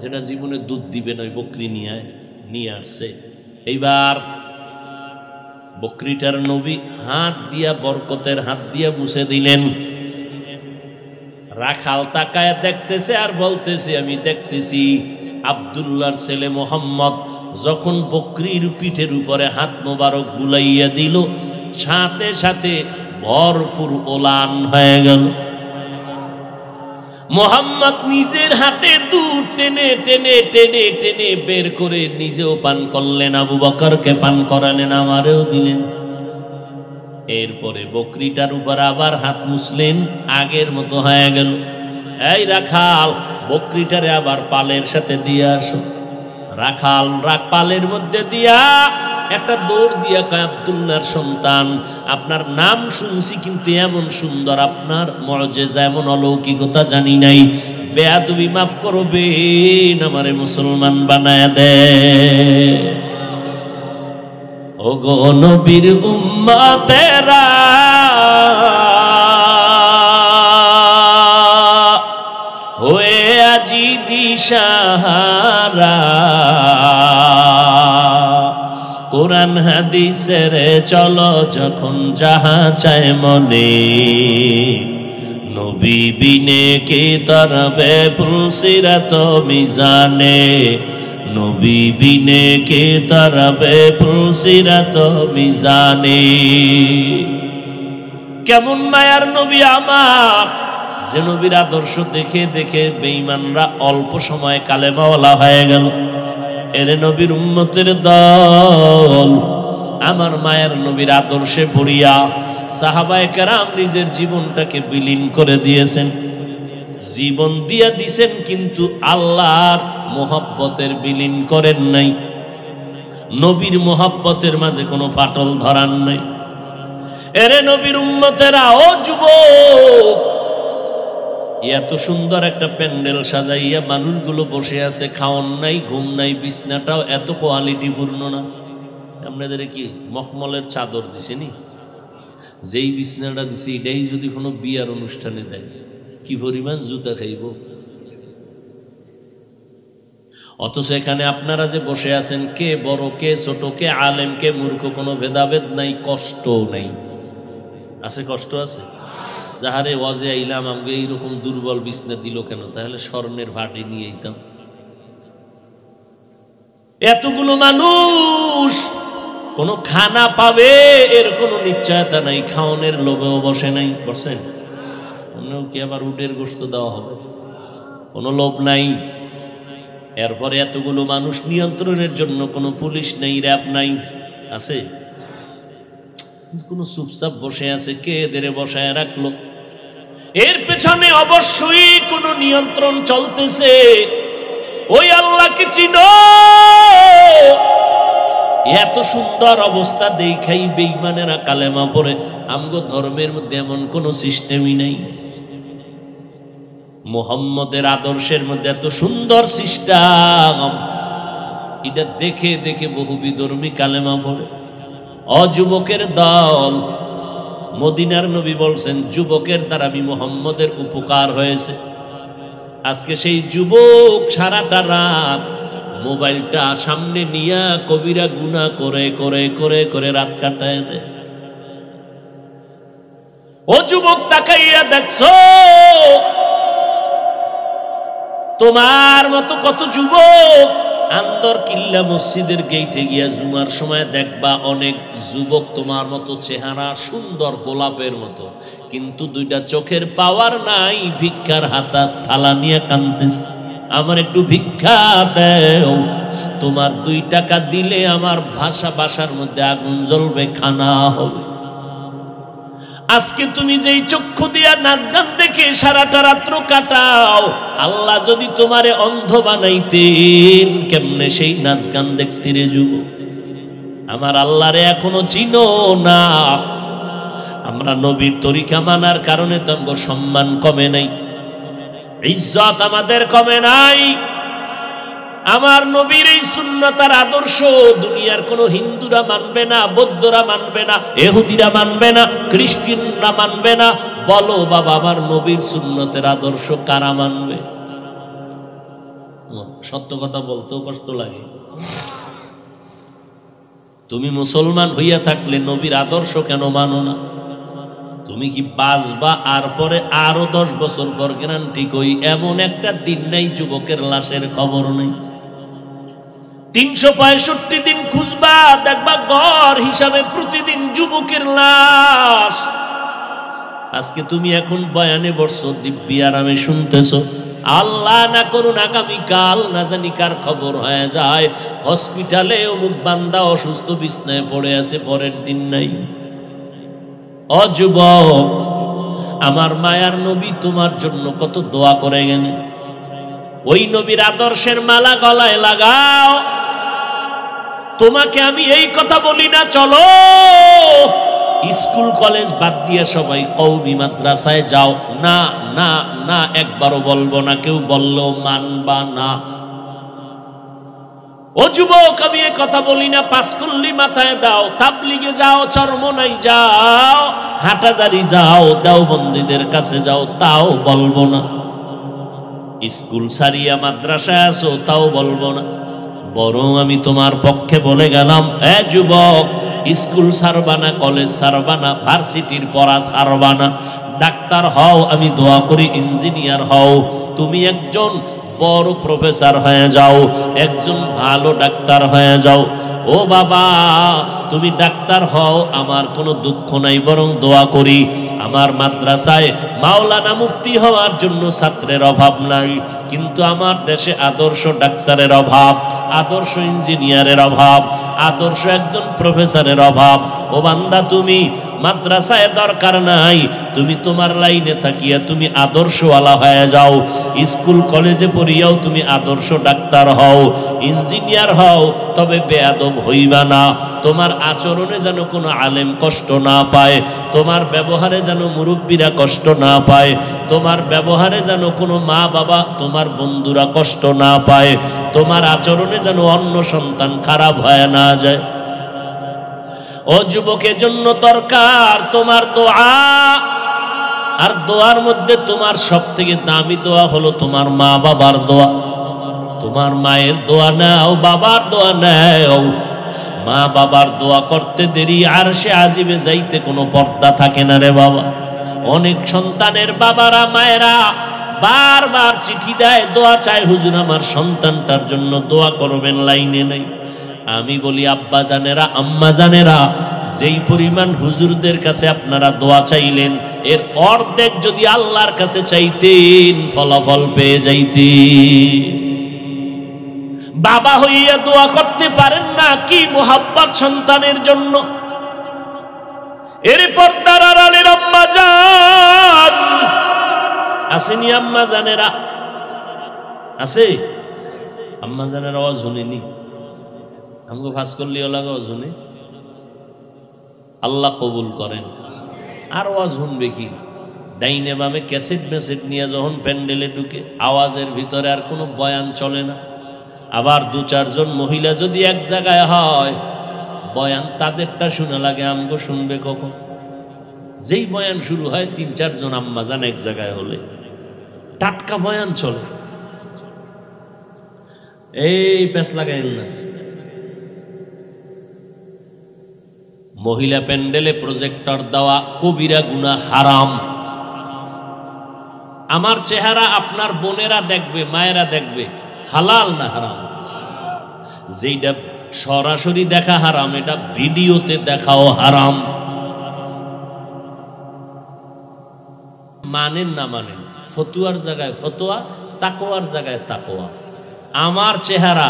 যেটা জীবনে দুধ দিবে না, ওই বকরি নিয়ে আসছে। এইবার বকরিটার নবী হাত দিয়া, বরকতের হাত দিয়া মুছে দিলেন। রাখাল তাকায় দেখতেছে আর বলতেছে, আমি দেখতেছি আব্দুল্লাহর ছেলে মোহাম্মদ যখন বকরির পিঠের উপরে হাত মোবারক বুলাইয়া দিল, সাথে সাথে ভরপুর ওলান হয়ে গেল। মোহাম্মদ নিজের হাতে দুধ টেনে টেনে টেনে টেনে বের করে নিজেও পান করলেন, আবু বকরকে পান করালেন, আমারেও দিলেন। এরপরে বকরিটার উপর আবার হাত মুছলেন, আগের মতো হয়ে গেল। এই রাখাল, বকরিটারে আবার পালের সাথে দিয়ে আসো। রাখাল পালের মধ্যে দিয়া একটা দৌড় দিয়া কয়, আব্দুল্লাহর সন্তান, আপনার নাম শুনছি কিন্তু এমন সুন্দর, আপনার মুআজিজা এমন অলৌকিকতা জানি নাই, বেয়াদবি মাফ করবেন, আমারে মুসলমান বানায় দে। ও গো নবীর উম্মতেরা, হয়ে আজি দিশাহারা, কোরআন হাদিসের চলো যখন যাহা চায় মনে, নবী বিনে কে তরবে পুলসিরাত মিজানে, নবী বিনে কে তরবে পুলসিরাত মিজানে। কেমন মায়ার নবী আমার, যে নবীর আদর্শ দেখে দেখে বেঈমানরা অল্প সময়ে কালেমাওয়ালা হয়ে গেল। এরে নবীর উম্মতের দল, আমার মায়ের নবীর আদর্শে পড়িয়া সাহাবায়ে কেরাম নিজের জীবনটাকে বিলীন করে দিয়েছেন, জীবন দিয়া দিছেন, কিন্তু আল্লাহর মোহাব্বতের বিলীন করেন নাই, নবীর মোহাব্বতের মাঝে কোনো ফাটল ধরান নাই। এরে নবীর উম্মতেরা, ও যুবক, এত সুন্দর একটা প্যান্ডেল সাজাইয়া মানুষগুলো বসে আছে, খাওয়ান নাই, ঘুম নাই, বিছনাটাও এত কোয়ালিটি পূর্ণ না। আপনাদের কি মখমলের চাদর দিছে নি? যেই বিছনাটা দিছে এটাই যদি কোনো বিয়ার অনুষ্ঠানে দেয়, কি পরিমাণ জুতা খাইব। অথচ এখানে আপনারা যে বসে আছেন, কে বড় কে ছোট, কে আলেম কে মূর্খ, কোনো ভেদাভেদ নাই, কষ্ট নাই। আছে? কষ্ট আছে? যাহারে ওয়াজে আইলাম, আমাকে এইরকম দুর্বল বিছনা দিল কেন? তাহলে স্বর্ণের ভাটে নিয়ে আইতাম। এতগুলো মানুষ কোনো খানা পাবে এর কোনো নিশ্চয়তা নাই, খাওয়ানোর লোভেও বসে নাই। বসেন কি আবার উটের গোশত দেওয়া হবে? কোনো লোভ নাই। এরপরে এতগুলো মানুষ নিয়ন্ত্রণের জন্য কোনো পুলিশ নেই, র্যাব নাই। আছে? কোনো চুপচাপ বসে আছে, কে এদের বসায় রাখলো? এর পেছনে অবশ্যই কোনো নিয়ন্ত্রণ চলতেছে। ওই আল্লাহকে চিনো। এত সুন্দর অবস্থা দেখাই বেঈমানেরা কালেমা পড়ে। আমগো ধর্মের মধ্যে এমন কোন সিস্টেমই নাই। মুহাম্মদের আদর্শের মধ্যে এত সুন্দর সিস্টেম, এটা দেখে দেখে বহু বিধর্মী কালেমা পড়ে। অযুবকের দল, মদিনার নবী বলছেন যুবকের দ্বারা আমি মুহাম্মদের উপকার হয়েছে। আজকে সেই যুবক সারাটা রাত মোবাইলটা সামনে নিয়া কবিরা গুনাহ করে করে করে করে রাত কাটায় দেয়। ও যুবক, তাকাইয়া দেখছো তোমার মতো কত যুবক আন্দর কিল্লা মসজিদের গেইটে গিয়া জুমার সময় দেখবা অনেক যুবক তোমার মতো চেহারা, সুন্দর গোলাপের মতো, কিন্তু দুইটা চোখের পাওয়ার নাই, ভিক্ষার হাতা থালা নিয়ে কাঁদতেছে, আমার একটু ভিক্ষা দেও। তোমার 2 টাকা দিলে আমার বাসার মধ্যে আগুন জ্বলবে, খানা হবে। আজকে তুমি যেই চক্ষু দিয়া নাচ গান দেখে সারাটা রাত্র কাটাও, আল্লাহ যদি তোমারে অন্ধ বানাইতেন কেমনে সেই নাচ গান দেখতে রে যুবক? আমার আল্লাহরে এখনো চিনো না। আমরা নবীর তরিকা মানার কারণে তোমার সম্মান কমে নাই, ইজ্জত আমাদের কমে নাই। আমার নবীর এই সুন্নাত আর আদর্শ দুনিয়ার কোনো হিন্দুরা মানবে না, বৌদ্ধরা মানবে না, ইহুদিরা মানবে না, খ্রিস্টানরা মানবে না। বলো বাবা, আমার নবীর সুন্নতের আদর্শ কারা মানবে? সত্য কথা বলতেও কষ্ট লাগে। তুমি মুসলমান হইয়া থাকলে নবীর আদর্শ কেন মানো না? তুমি কি বাঁচবা আর পরে আরো 10 বছর পর গ্যারান্টি কই এমন একটা দিন নাই যুবকের লাশের খবর নেই। 365 দিন খুঁজবা, দেখবা গড় হিসাবে প্রতিদিন যুবকের লাশ। আজকে তুমি এখন বয়ানে বসছো, দিব্যি আরামে শুনতেছো, আল্লাহ না করুন আগামীকাল না জানি কার খবর হয়ে যায় হসপিটালে অমুক বান্দা অসুস্থ বিছনায় পড়ে আছে, পরের দিন নাই। ও যুবক, আমার মায়ার নবী তোমার জন্য কত দোয়া করে গেলেন। ওই নবীর আদর্শের মালা গলায় লাগাও। তোমাকে আমি এই কথা বলি না চলো স্কুল কলেজ বাদ দিয়ে সবাই কওমি মাদ্রাসায় যাও, না না না, একবারও বলবো না, কেউ বললেও মানবা না। ও যুবক, আমি এই কথা বলি না, পাঁচকুল্লি মাথায় দাও, তাবলিগে যাও, চরমনাই যাও, হাটাজারি যাও, দেওবন্দীদের কাছে যাও, তাও বলবো না। স্কুল সারিয়া মাদ্রাসায় আসো, তাও বলবো না। বরং আমি তোমার পক্ষে বলে গেলাম, এ যুবক, স্কুল সারবানা, কলেজ সারবানা, ভার্সিটির পড়া সারবানা, ডাক্তার হও, আমি দোয়া করি ইঞ্জিনিয়ার হও, তুমি একজন বড় প্রফেসর হয়ে যাও, একজন ভালো ডাক্তার হয়ে যাও। ও বাবা, তুমি ডাক্তার হও, আমার কোনো দুঃখ নাই, বরং দোয়া করি আমার মাদ্রাসায় মাওলানা মুফতি হওয়ার জন্য ছাত্রের অভাব নাই, কিন্তু আমার দেশে আদর্শ ডাক্তারের অভাব, আদর্শ ইঞ্জিনিয়ারের অভাব, আদর্শ একজন প্রফেসরের অভাব। ও বান্দা, তুমি মাদ্রাসায় দরকার নাই, তুমি তোমার লাইনে থাকিয়া তুমি আদর্শওয়ালা হয়ে যাও। স্কুল কলেজে পড়িয়াও তুমি আদর্শ ডাক্তার হও, ইঞ্জিনিয়ার হও, তবে বেয়াদব হইবা না। তোমার আচরণে যেন কোনো আলেম কষ্ট না পায়, তোমার ব্যবহারে যেন মুরব্বীরা কষ্ট না পায়, তোমার ব্যবহারে যেন কোনো মা বাবা, তোমার বন্ধুরা কষ্ট না পায়, তোমার আচরণে যেন অন্য সন্তান খারাপ হয়ে না যায়। ও যুবকের জন্য দরকার তোমার দোয়া, আর দোয়ার মধ্যে তোমার সব থেকে দামি দোয়া হলো তোমার মা বাবার দোয়া। তোমার মায়ের দোয়া নাও, বাবার দোয়া নাও। মা বাবার দোয়া করতে দেরি আরশে আজিমে যাইতে কোনো পর্দা থাকে না রে বাবা। অনেক সন্তানের বাবারা মায়েরা বারবার চিঠি দেয়, দোয়া চায়, হুজুর আমার সন্তানটার জন্য দোয়া করবেন, লাইনে নেই। আমি বলি আব্বা জানেরা, আম্মা জানেরা, যেই পরিমাণ হুজুরদের কাছে আপনারা দোয়া চাইলেন, এর অর্ধেক যদি আল্লাহর কাছে চাইতেন ফলাফল পেয়ে যাইতেন। বাবা হইয়া দোয়া করতে পারেন না, কি মোহাব্বত সন্তানের জন্য। এর পর্দার আড়ালের আম্মা জান আসেনি, আম্মা জানেরা আছে, আম্মা জানেরা আওয়াজ শুনিনি, আমাকে ভাস করলে লাগাও শুনে, আল্লাহ কবুল করেন। আর আওয়াজ শুনবে কি? ডাইনে বামে ক্যাসেট মেসেট নিয়ে যখন প্যান্ডেলে ঢুকে, আওয়াজের ভিতরে আর কোনো বয়ান চলে না। আবার 2-4 জন মহিলা যদি এক জায়গায় হয়, বয়ান তাদেরটা শুনে লাগে, আমগো শুনবে কখন? যেই বয়ান শুরু হয় 3-4 জন আম্মা জান এক জায়গায় হলে টাটকা বয়ান চলে। এই প্যাঁচ লাগাইন না। মহিলা প্যান্ডেলে প্রজেক্টর দেওয়া কবিরা গুনাহ, হারাম। আমার চেহারা আপনার বোনেরা দেখবে, মায়েরা দেখবে, হালাল না হারাম? যেটা সরাসরি দেখা হারাম, এটা ভিডিওতে দেখাও হারাম। মানেন না মানেন, ফতুয়ার জায়গায় ফতোয়া, তাকওয়ার জায়গায় তাকওয়া। আমার চেহারা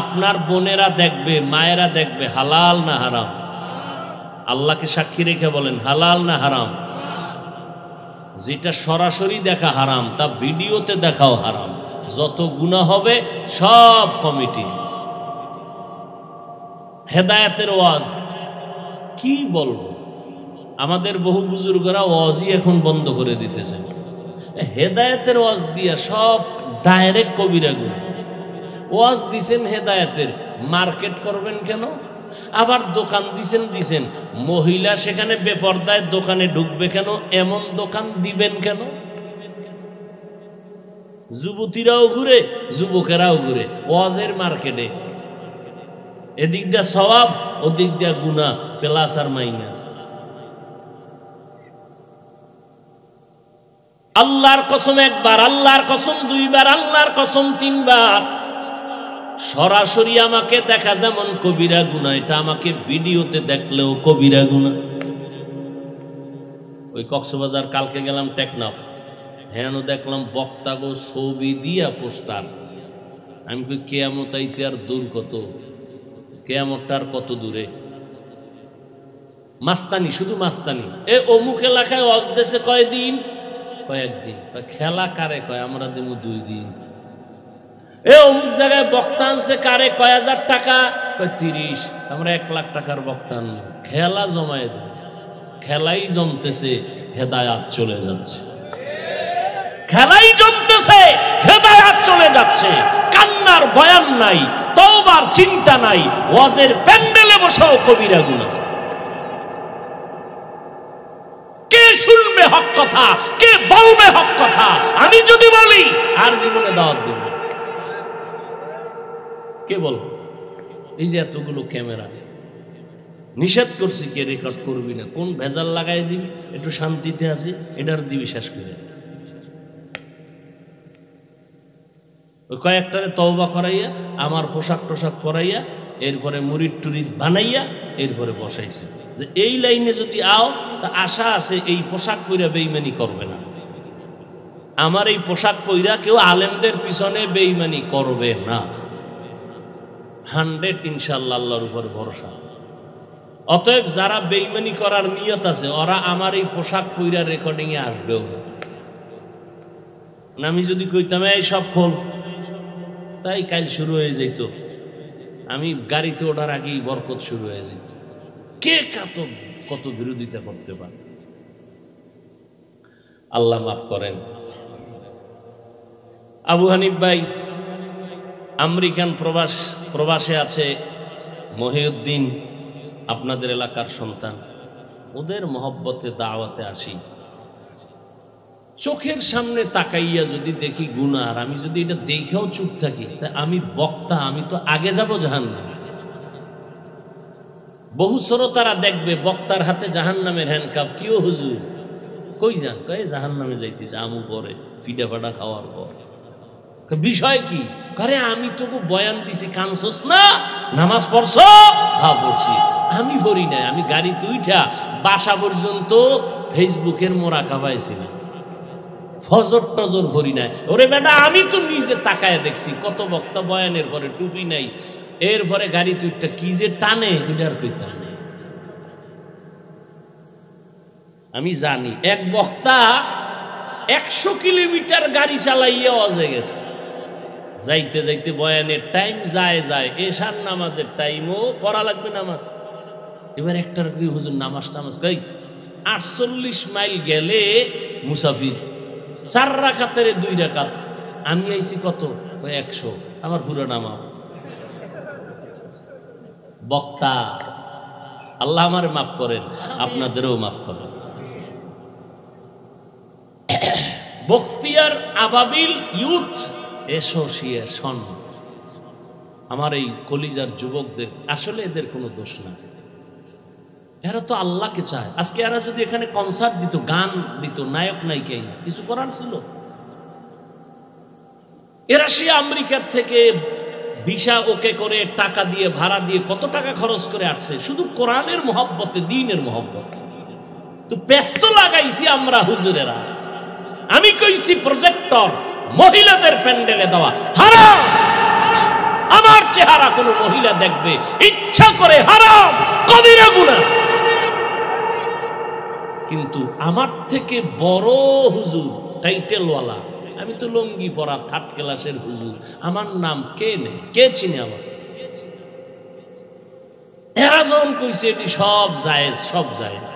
আপনার বোনেরা দেখবে, মায়েরা দেখবে, হালাল না হারাম? আল্লাহকে সাক্ষী রেখে বলেন, হালাল না হারাম? যেটা সরাসরি দেখা হারাম, তা ভিডিওতে দেখাও হারাম। যত গুনাহ হবে সব কমিটি। হেদায়েতের ওয়াজ কি বলবো, আমাদের বহু বুজুর্গরা ওয়াজই এখন বন্ধ করে দিতেছে। হেদায়েতের ওয়াজ দিয়া সব ডাইরেক্ট কবিরা গুনাহ। ওয়াজ দিছেন হেদায়েতের, মার্কেট করবেন কেন? আবার দোকান দিছেন, মহিলা সেখানে বেপরদায় দোকানে ঢুকবে কেন? এমন দোকান দিবেন কেন? যুবতীরাও ঘুরে, যুবকেরাও ঘুরে ওয়াজের মার্কেটে। এদিক দিয়া সওয়াব, ওদিক দিয়া গুনাহ, প্লাস আর মাইনাস। আল্লাহর কসম একবার, আল্লাহর কসম দুইবার, আল্লাহর কসম তিনবার। সরাসরি আমাকে দেখা যেমন কবিরা গুনাহ, এটা আমাকে ভিডিওতে দেখলেও কবিরা গুনাহ। ওই কক্সবাজার কালকে গেলাম টেকনাফ, হ্যাঁ দেখলাম বক্তা গো ছবি দিয়া পোস্টার। আমি কই কিয়ামত আইতে আর দূর কত, কিয়ামতটার কত দূরে। মাস্তানি, শুধু মাস্তানি। এ অমুক এলাকায় ওয়াজ দেশে কয়দিন? কয়েকদিন। খেলা কারে কয়? আমরা দেবো 2 দিন। এ অমুক জায়গায় বক্তা আনছে কারে? কয় হাজার টাকা? কয় 30। আমরা 1 লাখ টাকার বক্তা আনলাম। খেলা জমায় দেব, খেলাই জমতেছে, হেদায়াত চলে যাচ্ছে। খেলাই জমতেছে, হেদায়াত চলে যাচ্ছে। কান্নার বয়ান নাই, তওবার চিন্তা নাই, ওয়াজের প্যান্ডেলে বসেও কবিরা গুনাহ। কে শুনবে হক কথা? কে বলবে হক কথা? আমি যদি বলি আর জীবনে দাওয়াত দেব, কে বলবে? এই যে এতগুলো ক্যামেরা, নিষেধ করছি কে রেকর্ড করবি না, কোন ভেজাল লাগাই দিবি, একটু শান্তিতে আছি, এটার দিবি শেষ করে। ওই কয়েকটারে তওবা করাইয়া, আমার পোশাক টোশাক পরাইয়া, এরপরে মুরিদ টুরিদ বানাইয়া, এরপরে বসাইছে যে এই লাইনে যদি আও, তা আশা আছে এই পোশাক পইরা বেঈমানি করবে না। আমার এই পোশাক পইরা কেউ আলেমদের পিছনে বেঈমানি করবে না। 100 ইনশাআল্লাহ, আল্লাহর উপর ভরসা। অতএব যারা বেঈমানি করার নিয়ত আছে, ওরা আমার এই পোশাক পইরা রেকর্ডিং এ আসবেও না। আমি যদি কইতাম এই সব খোল, তাই কাল শুরু হয়ে যেত। আমি গাড়িতে ওঠার আগেই বরকত শুরু হয়ে যেত। কে কত বিরোধিতা করতে পারে? আল্লাহ মাফ করেন। আবু হানিফ ভাই আমেরিকান প্রবাসে আছে, মহিউদ্দিন আপনাদের এলাকার সন্তান। ওদের মহব্বতে দাওয়াতে আসি, চোখের সামনে তাকাইয়া যদি দেখি গুনাহ, আর আমি যদি এটা দেখেও চুপ থাকি, তা আমি বক্তা, আমি তো আগে যাব জাহান্নামে। বহু শ্রোতারা দেখবে বক্তার হাতে জাহান্নামের হ্যান্ডকাপ। কিও হুজুর, কই যান? কয়ে জাহান্নামে যাইতেছে আমু পরে, পিঠা ফাটা খাওয়ার পর। বিষয় কি? আরে আমি তোকে বয়ান দিছি, কানছস না? নামাজ পড়ছো? হ্যাঁ পড়ছি। আমি পড়ি নাই, আমি গাড়িতে উঠা বাসা পর্যন্ত ফেসবুকের মোরা খাবাইছিলাম, ফজর টজর ভরি নাই। ওরে বেটা, আমি তো নিজে তাকায় দেখছি কত বক্তা বয়ানের পরে টুপি নাই, এরপরে গাড়িতে উঠটা কি যে টানে, এটার কইতে নেই। আমি জানি এক বক্তা 100 কিলোমিটার গাড়ি চালাইয়া অজে গেছে। যাইতে যাইতে বয়ানের টাইম যায়, এশার নামাজের টাইমও পড়া লাগবে নামাজ। এবার একটার কি হুজুর নামাজ গাই 48 মাইল গেলে মুসাফির 4 রাকাতের 2 রাকাত। আমি আইছি কত? 100। আমার পুরো নামা বক্তা। আল্লাহ আমার মাফ করেন, আপনাদেরও মাফ করেন। বখতিয়ার আবাবিল ইউথ অ্যাসোসিয়েশন, আমার এই কলিজার যুবকদের আসলে এদের কোনো দোষ না, এরা তো আল্লাহকে চায়। আজকে এরা যদি এখানে কনসার্ট দিত, গান দিত, নায়ক নায়িকা কিছু করার ছিল? এরা সে আমেরিকার থেকে ভিসা ওকে করে টাকা দিয়ে ভাড়া দিয়ে কত টাকা খরচ করে আসছে শুধু কোরআনের মহব্বতে, দ্বীনের মহব্বতে। তো ব্যস্ত লাগাইছি আমরা হুজুরেরা। আমি কইছি প্রজেক্টর মহিলাদের প্যান্ডেলে দেওয়া হারাম। আমার চেহারা কোনো মহিলা দেখবে ইচ্ছা করে, হারাম, কবিরা গুনাহ। কিন্তু আমার থেকে বড় হুজুর, টাইটেলওয়ালা, আমি তো লুঙ্গি পরা 3rd ক্লাসের হুজুর, আমার নাম কে নেই, কে চিনে আমার? এরা যখন কইছে এটি সব জায়েজ, সব জায়েজ।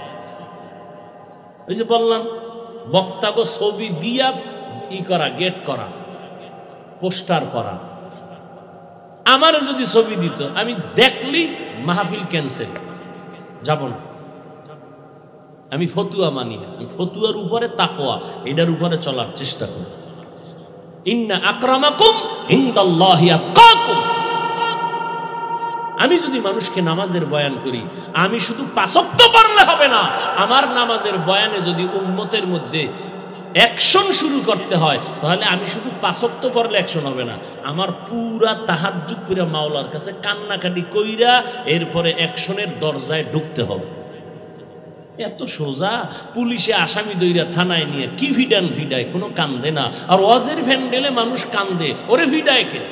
ওই যে বললাম বক্তব্য ছবি দিয়া করা, গেট করা, পোস্টার করা। আমার যদি ছবি দিত আমি দেখলি মাহফিল ক্যান্সেল, যাব না। আমি ফতুয়া মানি না, আমি ফতুয়ার উপরে তাকওয়া, এটার উপরে চলার চেষ্টা করি। ইন্না আকরামাকুম ইনদাল্লাহি আতকাকুম। আমি যদি মানুষকে নামাজের বয়ান করি, আমি শুধু 5 ওয়াক্ত পড়লে হবে না, আমার নামাজের বয়ানে যদি উম্মতের মধ্যে অ্যাকশন শুরু করতে হয়, তাহলে আমি শুধু 5 ওয়াক্ত পড়লে অ্যাকশন হবে না, আমার পুরা তাহাজ্জুদ পুরা মাওলার কাছে কান্নাকাটি কইরা এরপরে অ্যাকশনের দরজায় ঢুকতে হবে। এত সোজা। পুলিশে আসামি দইরা থানায় নিয়ে কি ভিডান ভিডায়, কোনো কান্দে না। আর ওয়াজের ভ্যান্ডেলে মানুষ কান্দে, ওরে ভিডায় কে?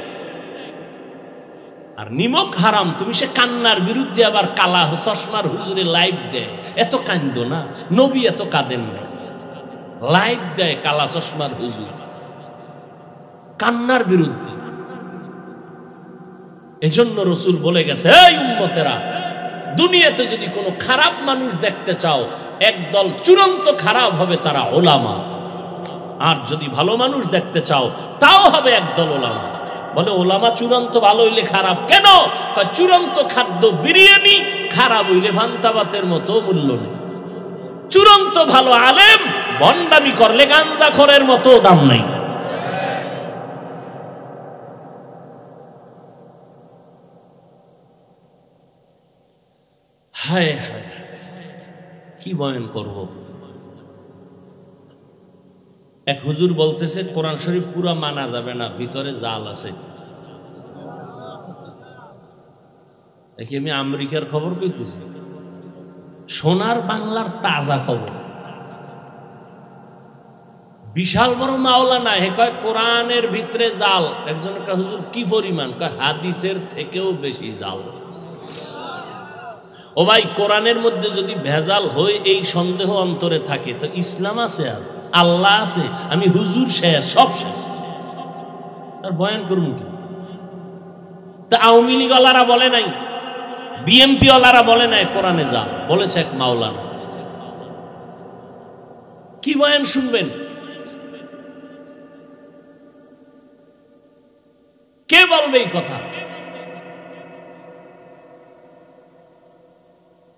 আর নিমক হারাম, তুমি সে কান্নার বিরুদ্ধে আবার কালা চশমার হুজুরে লাইভ দেয়, এত কান্দ না। নবী এত কাঁদেন না, লাইভ দেয় কালা চশমার হুজুর কান্নার বিরুদ্ধে। এজন্য রসুল বলে গেছে, এই উম্মতেরা, দুনিয়াতে যদি কোনো খারাপ মানুষ দেখতে চাও, একদল চূড়ান্ত খারাপ হবে, তারা ওলামা। আর যদি ভালো মানুষ দেখতে চাও, তাও হবে একদল ওলামা। বলে ওলামা চূড়ান্ত ভালো হইলে খারাপ কেন? চূড়ান্ত খাদ্য বিরিয়ানি খারাপ হইলে ভান্তাবাতের মতো মূল্য নেই। চূড়ান্ত ভালো আলেম ভণ্ডামি করলে গাঞ্জাখোরের মতো দাম নেই। হায় হায়, কি বয়ান করব? এক হুজুর বলতেছে কোরআন শরীফ পুরা মানা যাবে না, ভিতরে জাল আছে। দেখি আমি আমেরিকার খবর কইতেছি, সোনার বাংলার তাজা খবর। বিশাল বড় মাওলানা, হে কয় কোরআনের ভিতরে জাল। একজন কয় হুজুর কি পরিমাণ? কয় হাদিসের থেকেও বেশি জাল। ও ভাই, কোরআনের মধ্যে যদি ভেজাল হয় এই সন্দেহ অন্তরে থাকে, তো ইসলাম আছে আর আল্লাহ আছে? আমি হুজুর শেষ, সব শেষ, আর বয়ান করুন কি? তা আওয়ামী লীগ ওয়ালারা বলে নাই, বিএমপি ওয়ালারা বলে নাই কোরআনে যা বলেছে এক মাওলানা। কি বয়ান শুনবেন? কে বলবে এই কথা?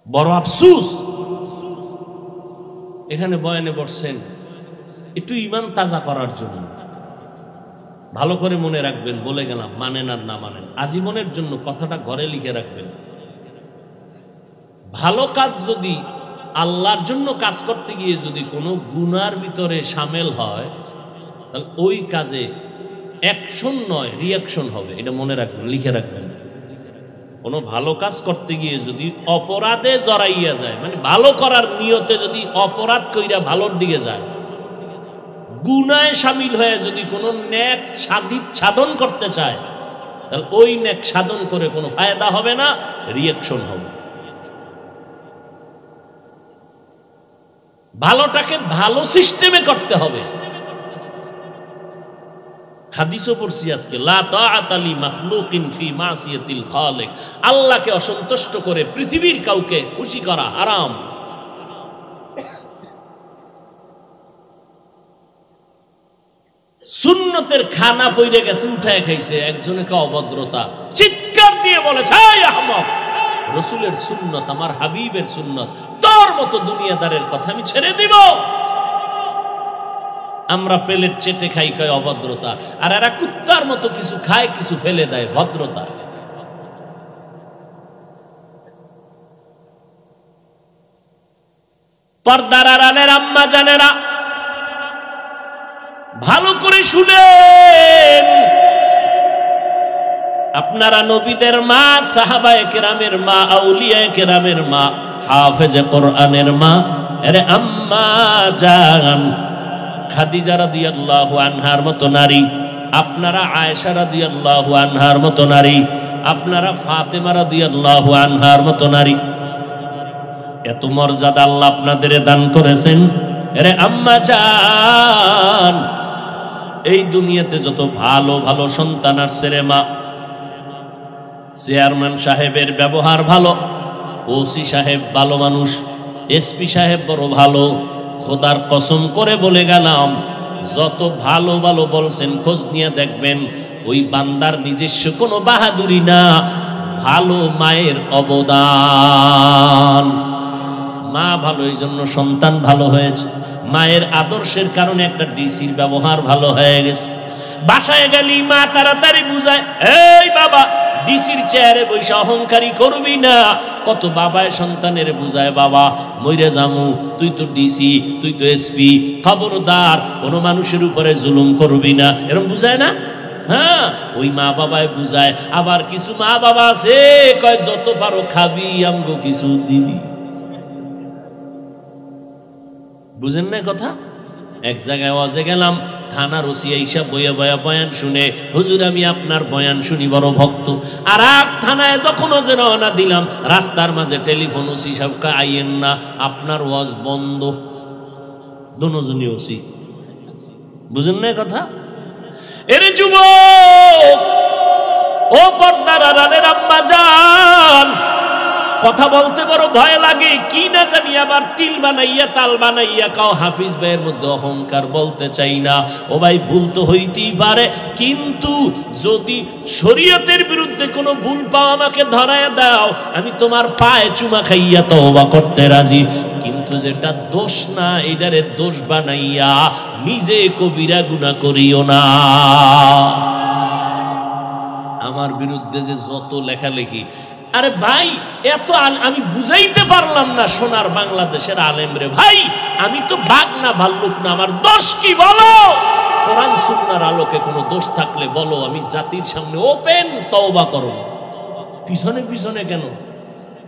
বড় আফসুস, এখানে বয়ানে বসছেন একটু ইমান তাজা করার জন্য। ভালো করে মনে রাখবেন, বলে গেলাম, মানেন আর না মানেন, আজীবনের জন্য কথাটা ঘরে লিখে রাখবেন। ভালো কাজ যদি আল্লাহর জন্য কাজ করতে গিয়ে যদি কোনো গুনার ভিতরে সামিল হয়, তাহলে ওই কাজে অ্যাকশন নয় রিয়াকশন হবে। এটা মনে রাখবেন, লিখে রাখবেন। কোনো ভালো কাজ করতে গিয়ে যদি অপরাধে জড়াইয়া যায়, মানে ভালো করার নিয়তে যদি অপরাধ কইরা ভালোর দিকে যায়, গুনায় সামিল হয়ে যদি কোনো নেক সাধন করতে চায়, তাহলে ওই নেক সাধন করে কোনো ফায়দা হবে না, রিয়াকশন হবে। ভালোটাকে ভালো সিস্টেমে করতে হবে। হাদিসও পড়ছি আজকে, লা তাআতা লি মাখলুকিন ফি মাসিয়াতিল খালিক। আল্লাহকে অসন্তুষ্ট করে পৃথিবীর কাউকে খুশি করা হারাম। সুন্নতের খানা পইরে গেছে, উঠায় খাইছে, একজনকে অভদ্রতা, চিৎকার দিয়ে বলেছে, এই আহমদ, রসুলের সুন্নত, আমার হাবিবের সুন্নত, তোর মতো দুনিয়াদারের কথা আমি ছেড়ে দিব? আমরা প্লেট চেটে খাই, কয় অভদ্রতা। আর এরা কুত্তার মতো কিছু খায়, কিছু ফেলে দেয়, ভদ্রতা। পর্দার আড়ালের আম্মা জানেরা ভালো করে শুনেন, আপনারা নবীদের মা, সাহাবায়ে কেরামের মা, আউলিয়ায়ে কেরামের মা, হাফেজে কোরআনের মা, আরে আম্মা জান খাদিজা রাদিয়াল্লাহু আনহার মতো নারী, আপনারা আয়েশা রাদিয়াল্লাহু আনহার মতো নারী, আপনারা ফাতেমা রাদিয়াল্লাহু আনহার মতো নারী, এত মর্যাদা আল্লাহ আপনাদের দান করেছেন। আরে আম্মা জান, এই দুনিয়াতে যত ভালো ভালো সন্তান আসছে রে মা, চেয়ারম্যান সাহেবের ব্যবহার ভালো, ওসি সাহেব ভালো মানুষ, এসপি সাহেব বড় ভালো, খোদার কসম করে বলে গেলাম, যত ভালো ভালো বলছেন খোঁজ নিয়ে দেখবেন ওই বান্দার নিজস্ব কোনো বাহাদুরি না, ভালো মায়ের অবদান। মা ভালো, এই জন্য সন্তান ভালো হয়েছে। মায়ের আদর্শের কারণে একটা ডিসির ব্যবহার ভালো হয়ে গেছে। বাসায় গেলি মা তাড়াতাড়ি বুঝায়, এই বাবা ডিসির চেয়ারে বসে অহংকারী করবি না। কত বাবায় সন্তানের বুঝায়, বাবা মইরে জামু, তুই তো ডিসি, তুই তো এসপি, খবরদার কোনো মানুষের উপরে জুলুম করবি না, এরকম বুঝায় না? হ্যাঁ, ওই মা বাবায় বুঝায়। আবার কিছু মা বাবা আছে কয় যত পারো খাবি, আমগো কিছু দিবি। বুঝেন না কথা? এক জায়গায় ওয়াজে গেলাম, থানার ওসি আইসা বইয়া বয়া বয়ান শুনে, হুজুর আমি আপনার বয়ান শুনি বড় ভক্ত। আর এক থানায় যখন ওজে রওনা দিলাম, রাস্তার মাঝে টেলিফোন, ওসি সাহেবকে আইয়েন না, আপনার ওয়াজ বন্ধ। দুজনই ওসি। বুঝেন না কথা? এরে যুবক, ও পর্দার আড়ালের আম্মা জান, কথা বলতে বড় ভয় লাগে, কি না জানি আবার তিল বানাইয়া তাল বানাইয়া কাও হাফিজ ভাইয়ের মধ্যে অহংকার বলতে চাই না। ও ভাই, ভুল তো হইতেই পারে, কিন্তু যদি শরীয়তের বিরুদ্ধে কোনো ভুল পাও আমাকে ধরায় দাও, আমি তোমার পায়ে চুমা খাইয়া তওবা করতে রাজি। কিন্তু যেটা দোষ না, এটারে দোষ বানাইয়া নিজে কবিরা গুনাহ করিও না। আমার বিরুদ্ধে যে যত লেখালেখি, আরে ভাই এত আমি বুঝাইতে পারলাম না সোনার বাংলাদেশের আলেম রে ভাই, আমি তো বাঘ না ভাল্লুক না, আমার দোষ কি বলো? কোরআন সুন্নাহর আলোকে কোনো দোষ থাকলে বলো, আমি জাতির সামনে ওপেন তওবা করব। পিছনে পিছনে কেন?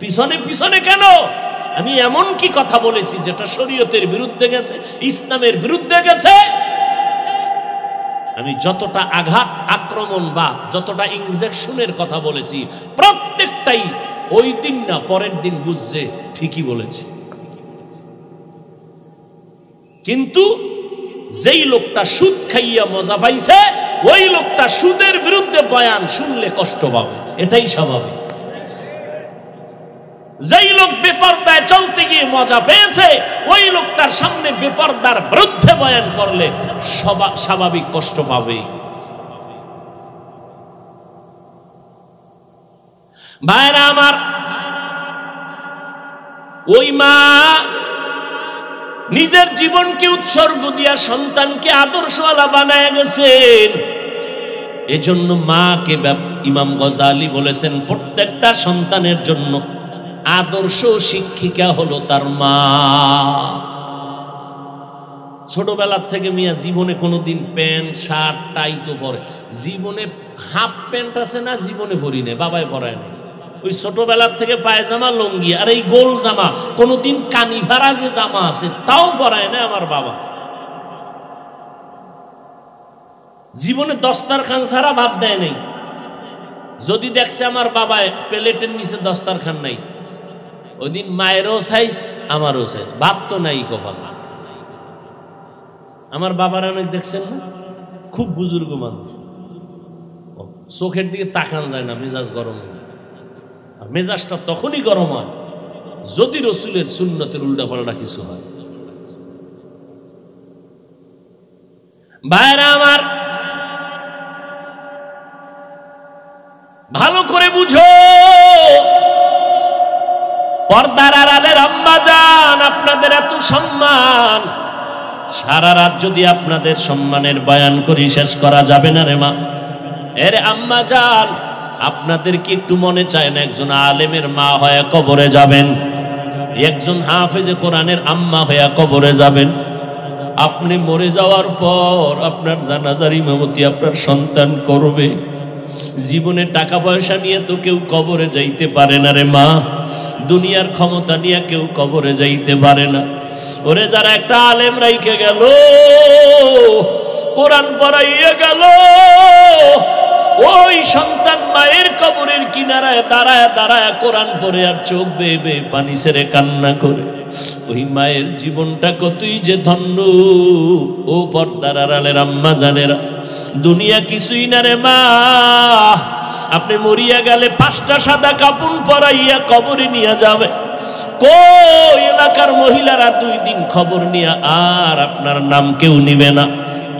পিছনে পিছনে কেন? আমি এমন কি কথা বলেছি যেটা শরীয়তের বিরুদ্ধে গেছে, ইসলামের বিরুদ্ধে গেছে? আমি যতটা আঘাত, আক্রমণ বা যতটা ইনজেকশনের কথা বলেছি, প্রত্যেকটাই ওই দিন না পরের দিন বুঝছে ঠিকই বলেছি। কিন্তু যেই লোকটা সুদ খাইয়া মজা পাইছে, ওই লোকটা সুদের বিরুদ্ধে বয়ান শুনলে কষ্ট পাবে, এটাই স্বাভাবিক। যেই লোক বেপরদায় চলতে গিয়ে মজা পেয়েছে, ওই লোকটার সামনে বেপরদার বিরুদ্ধে বয়ান করলে স্বাভাবিক কষ্ট পাবে। ভাইরা আমার, ওই মা নিজের জীবনকে উৎসর্গ দিয়া সন্তানকে আদর্শওয়ালা বানায় গেছেন। এজন্য মাকে ইমাম গজালি বলেছেন, প্রত্যেকটা সন্তানের জন্য আদর্শ শিক্ষিকা হলো তার মা। ছোটবেলার থেকে মিয়া জীবনে কোনোদিন প্যান্ট শার্ট টাই তো পরে, জীবনে হাফ প্যান্ট আছে না জীবনে পরি নেই, বাবাই পরায় না। ওই ছোটবেলার থেকে পায়জামা লঙ্গি আর এই গোল জামা, কোনোদিন কানিভারা যে জামা আছে তাও পরায় না আমার বাবা। জীবনে দস্তারখান ছাড়া ভাত দেয় নাই। যদি দেখছে আমার বাবায় প্লেটের নিচে দস্তারখান নাই, ওই দিন মায়েরও সাইজ আমারও সাইজ, ভাত তো নাই কপাল। আমার বাবার অনেক দেখছেন না, খুব বুজুর্গ মানুষ, চোখের দিকে তাকান যায় না, মেজাজ গরম হয়। আর মেজাজটা তখনই গরম হয় যদি রসুলের সুন্নতের উল্টাপাল্টা কিছু হয়। ভাইরা আমার, ভালো করে বুঝো, পর্দার আড়ালের আম্মা জান, আপনাদের এত সম্মান, সারা রাত যদি আপনাদের সম্মানের বয়ান করি শেষ করা যাবে না রে মা। এরে আম্মা জান, আপনাদের কি একটু মনে চায় না একজন আলেমের মা হয়ে কবরে যাবেন? একজন হাফেজে কোরআনের আম্মা হইয়া কবরে যাবেন। আপনি মরে যাওয়ার পর আপনার জানাজার ইমামতি আপনার সন্তান করবে। জীবনে টাকা পয়সা নিয়ে তো কেউ কবরে যাইতে পারে না রে মা, দুনিয়ার ক্ষমতা নিয়ে কেউ কবরে যাইতে পারে না। ওরে যারা একটা আলেম রাইখে গেল, কোরআন পড়াইয়া গেল, ওই সন্তান মায়ের কবরের কিনারায় দাঁড়ায় দাঁড়ায় কোরআন পড়ে আর চোখ বেয়ে বেয়ে পানি ছেড়ে কান্না করে। ওই মায়ের জীবনটা কতই যে ধন্য। ও পর্দার আড়ালের আম্মা জানেরা, দুনিয়া কিছুই না রে মা। আপনি মরিয়া গেলে 5টা সাদা কাপড় পরাইয়া কবরে নিয়ে যাবে। কই এলাকার মহিলারা 2 দিন খবর নিয়ে আর আপনার নাম কেউ নিবে না।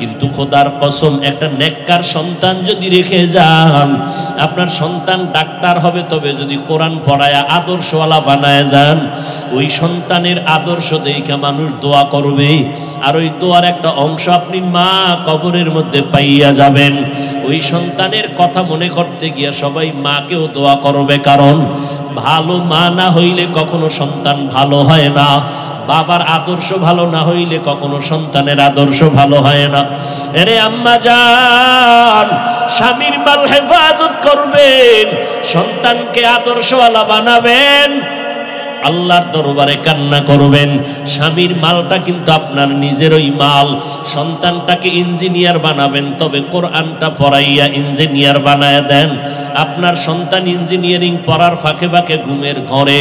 কিন্তু খোদার কসম, একটা নেককার সন্তান যদি রেখে যান, আপনার সন্তান ডাক্তার হবে, তবে যদি কোরআন পড়ায় আদর্শওয়ালা বানায় যান, ওই সন্তানের আদর্শ দেখে মানুষ দোয়া করবে। আর ওই দোয়ার একটা অংশ আপনি মা কবরের মধ্যে পাইয়া যাবেন। ওই সন্তানের কথা মনে করতে গিয়া সবাই মাকেও দোয়া করবে, কারণ ভালো মা না হইলে কখনো সন্তান ভালো হয় না। বাবার আদর্শ ভালো না হইলে কখনো সন্তানের আদর্শ ভালো হয় না। আরে আম্মা জান, স্বামীর মাল হেফাজত করবেন, সন্তানকে আদর্শওয়ালা বানাবেন, আল্লাহর দরবারে কান্না করবেন। স্বামীর মালটা কিন্তু আপনার নিজেরই মাল। সন্তানটাকে ইঞ্জিনিয়ার বানাবেন, তবে কোরআনটা পড়াইয়া ইঞ্জিনিয়ার বানায় দেন। আপনার সন্তান ইঞ্জিনিয়ারিং পড়ার ফাঁকে ফাঁকে ঘুমের ঘরে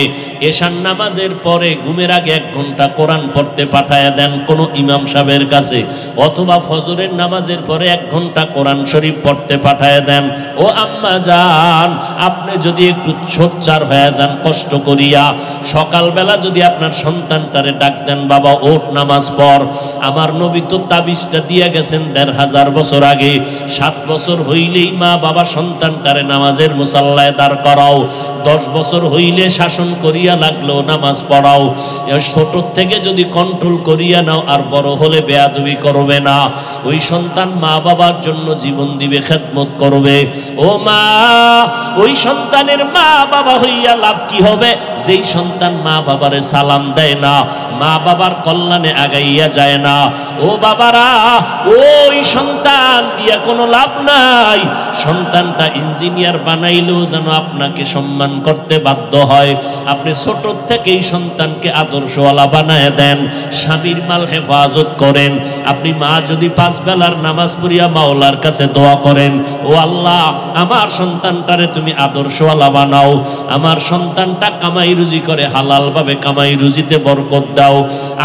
এশার নামাজের পরে ঘুমের আগে 1 ঘন্টা কোরআন পড়তে পাঠায় দেন কোনো ইমাম সাহেবের কাছে, অথবা ফজরের নামাজের পরে 1 ঘন্টা কোরআন শরীফ পড়তে পাঠায় দেন। ও আম্মা জান, আপনি যদি একটু সোচ্চার হয়ে যান কষ্ট করিয়া, সকালবেলা যদি আপনার সন্তানটারে ডাক দেন, বাবা ওঠ নামাজ পড়। আমার নবী তো তাবিজটা দিয়ে গেছেন 1500 বছর আগে। 7 বছর হইলেই মা বাবা সন্তানটারে নামাজের মুসাল্লায় দাঁড় করাও। 10 বছর হইলে শাসন করিয়া লাগলো নামাজ পড়াও। ছোট থেকে যদি কন্ট্রোল করিয়া নাও, আর বড় হলে বেয়াদবি করবে না। ওই সন্তান মা বাবার জন্য জীবন দিবে, খেদমত করবে। ও মা, ওই সন্তানের মা বাবা হইয়া লাভ কি হবে? যেই সন্তান মা বাবারে সালাম দেয় না, মা বাবার কল্যাণে আগাইয়া যায় না, ও বাবারা, ওই সন্তান দিয়া কোনো লাভ নাই। সন্তানটা ইঞ্জিনিয়ার বানাইলেও যেন আপনাকে সম্মান করতে বাধ্য হয়। আপনি ছোট থেকেই সন্তানকে আদর্শওয়ালা বানায় দেন, স্বামীর মাল হেফাজত করেন। আপনি মা যদি 5 বেলার নামাজ পড়িয়া মাওলার কাছে দোয়া করেন, ও আল্লাহ, আমার সন্তানটারে তুমি আদর্শওয়ালা বানাও, আমার সন্তানটা কামাই রুজি করে হালাল ভাবে কামাই রুজিতে বরকত দাও।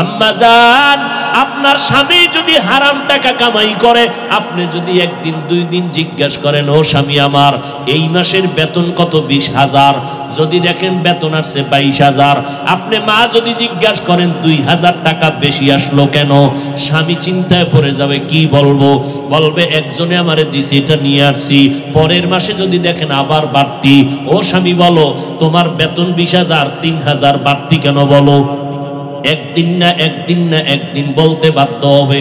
আম্মা জান, আপনার স্বামী যদি হারাম টাকা কামাই করে, আপনি যদি 1 দিন 2 দিন জিজ্ঞাসা করেন, ও স্বামী আমার এই মাসের বেতন কত? 20,000। যদি দেখেন বেতন আসছে 22,000, আপনি মা যদি জিজ্ঞাসা করেন 2,000 টাকা বেশি আসলো কেন, স্বামী চিন্তায় পড়ে যাবে। কি বলবো? বলবে একজনে আমারে দিছে, এটা নিয়ে আসছি। পরের মাসে যদি দেখেন আবার বাড়তি, ও স্বামী বলো তোমার বেতন 20,000, 3,000 বাড়তি কেন বলো? একদিন বলতে বাধ্য হবে,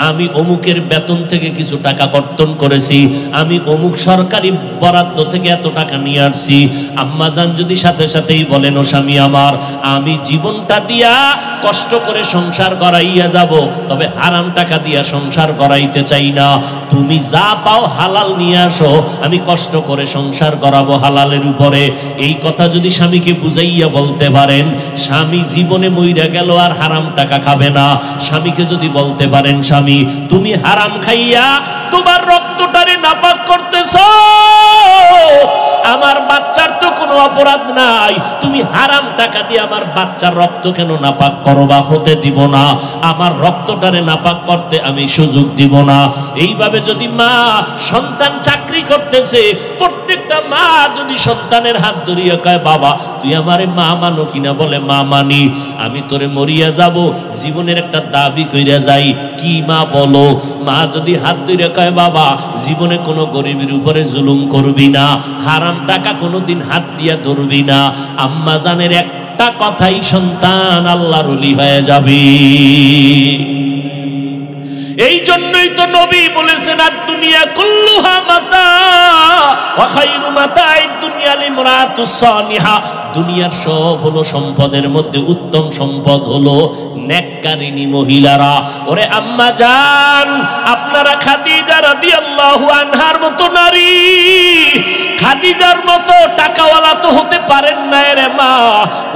আমি অমুকের বেতন থেকে কিছু টাকা কর্তন করেছি, আমি অমুক সরকারি বরাদ্দ থেকে এত টাকা নিয়ে আসছি। আম্মা জান যদি সাথে সাথেই বলেন, ও স্বামী আমার, আমি জীবনটা দিয়া কষ্ট করে সংসার করাইয়া যাব, তবে হারাম টাকা দিয়া সংসার করাইতে চাই না। তুমি যা পাও হালাল নিয়ে আসো, আমি কষ্ট করে সংসার করাবো হালালের উপরে। এই কথা যদি স্বামীকে বুঝাইয়া বলতে পারেন, স্বামী জীবনে মইরা গেল আর হারাম টাকা খাবে না। স্বামীকে যদি বলতে পারেন, স্বামী তুমি হারাম খাইয়া তোমার রক্তটারে নাপাক করতেছ, আমার বাচ্চার তো কোনো অপরাধ নাই, তুমি হারাম টাকা দিয়ে আমার বাচ্চার রক্ত কেন নাপাক করবা? হতে দিব না, আমার রক্তটারে নাপাক করতে আমি সুযোগ দিব না। এইভাবে যদি মা, সন্তান চাকরি করতেছে, প্রত্যেকটা মা যদি সন্তানের হাত ধরিয়া কয়, বাবা তুই আমারে মা মানো কিনা? বলে মা মানি। আমি তোরে মরিয়া যাব, জীবনের একটা দাবি কইরা যাই। কি মা বলো? মা যদি হাত ধরে কয়, বাবা জীবনে কোনো গরিবের উপরে জুলুম করবি না, হারাম টাকা কোনোদিন হাত দিয়া ধরবি না, আম্মা জানের একটা কথাই সন্তান আল্লাহর ওলি হয়ে যাবে। এই জন্যই তো নবী বলেছেন, আর দুনিয়া কুল্লুহা মাতা ওয়া খায়রু মাতা'আদ দুনিয়া আল ইমরাতুস সালিহা, দুনিয়ার সব হলো সম্পদের মধ্যে উত্তম সম্পদ হলো নেককারিনী মহিলারা। ওরে আম্মা জান, আপনারা খাদিজা রাদিয়াল্লাহু আনহার মতো নারী, খাদিজার মতো টাকাওয়ালা তো হতে পারেন না রে মা।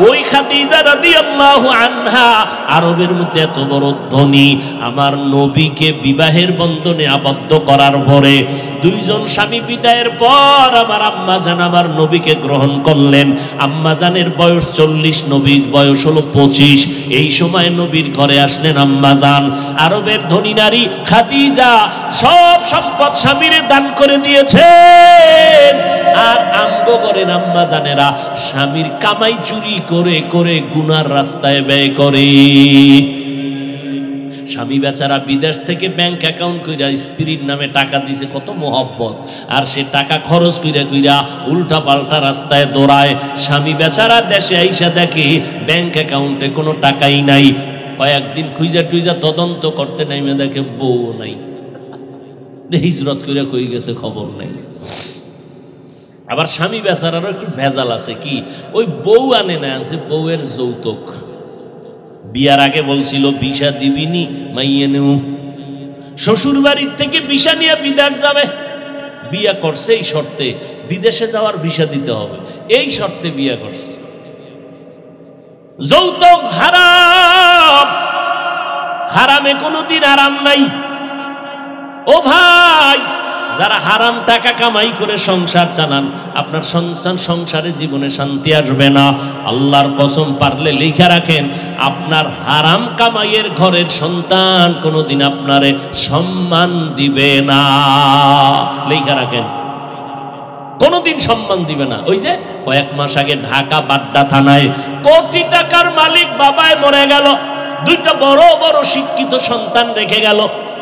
ওই খাদিজা রাদিয়াল্লাহু আনহা আরবের মধ্যে এত বড় ধনী, আমার নবীকে বিবাহের বন্ধনে আবদ্ধ করার পরে দুইজন স্বামী বিদায়ের পর আমার আম্মা জান আমার নবীকে গ্রহণ করলেন। আম্মা জানের বয়স 40, নবীর বয়স হলো 25। এই সময় নবীর ঘরে আসলেন আম্মা জান। আরবের ধনী নারী খাদিজা সব সম্পদ স্বামীরে দান করে দিয়েছেন। আর আমগো করেন আম্মা জানেরা স্বামীর কামাই চুরি করে করে গুনার রাস্তায় ব্যয় করে। স্বামী বেচারা বিদেশ থেকে ব্যাংক অ্যাকাউন্ট কইরা স্ত্রীর নামে টাকা দিছে, কত মোহব্বত, আর সে টাকা খরচ কইরা কইরা উল্টা পাল্টা রাস্তায় দৌড়ায়। স্বামী বেচারা দেশে আইসা দেখে ব্যাংক অ্যাকাউন্টে কোনো টাকাই নাই। কয়েকদিন খুঁজা টুইজা তদন্ত করতে নাইমে দেখে বউ নাই, হিজরত কইরা কই গেছে খবর নাই। আবার স্বামী বেচারারও একটু ভেজাল আছে, কি ওই বউ আনে না, আছে বউয়ের যৌতুক। বিয়ার আগে বলছিল বিশা দিবিনি মাইয়ে নেউ, শ্বশুর বাড়ির থেকে বিশা নিয়ে বিদেশ যাবে। বিয়া করছে এই শর্তে, বিদেশে যাওয়ার ভিসা দিতে হবে, এই শর্তে বিয়া করছে। যৌতুক হারাম, হারামে কোনোদিন আরাম নাই। ও ভাই, যারা হারাম টাকা কামাই করে সংসার চালান, আপনার সংসারে জীবনে শান্তি আসবে না। আল্লাহর কসম, পারলে লিখে রাখেন, আপনার হারাম কামাইয়ের ঘরের সন্তান কোনোদিন আপনারে সম্মান দিবে না। লিখে রাখেন, কোনোদিন সম্মান দিবে না। ওই যে কয়েক মাস আগে ঢাকা বাড্ডা থানায় কোটি টাকার মালিক বাবায় মরে গেল, দুইটা বড় বড় শিক্ষিত সন্তান রেখে গেল।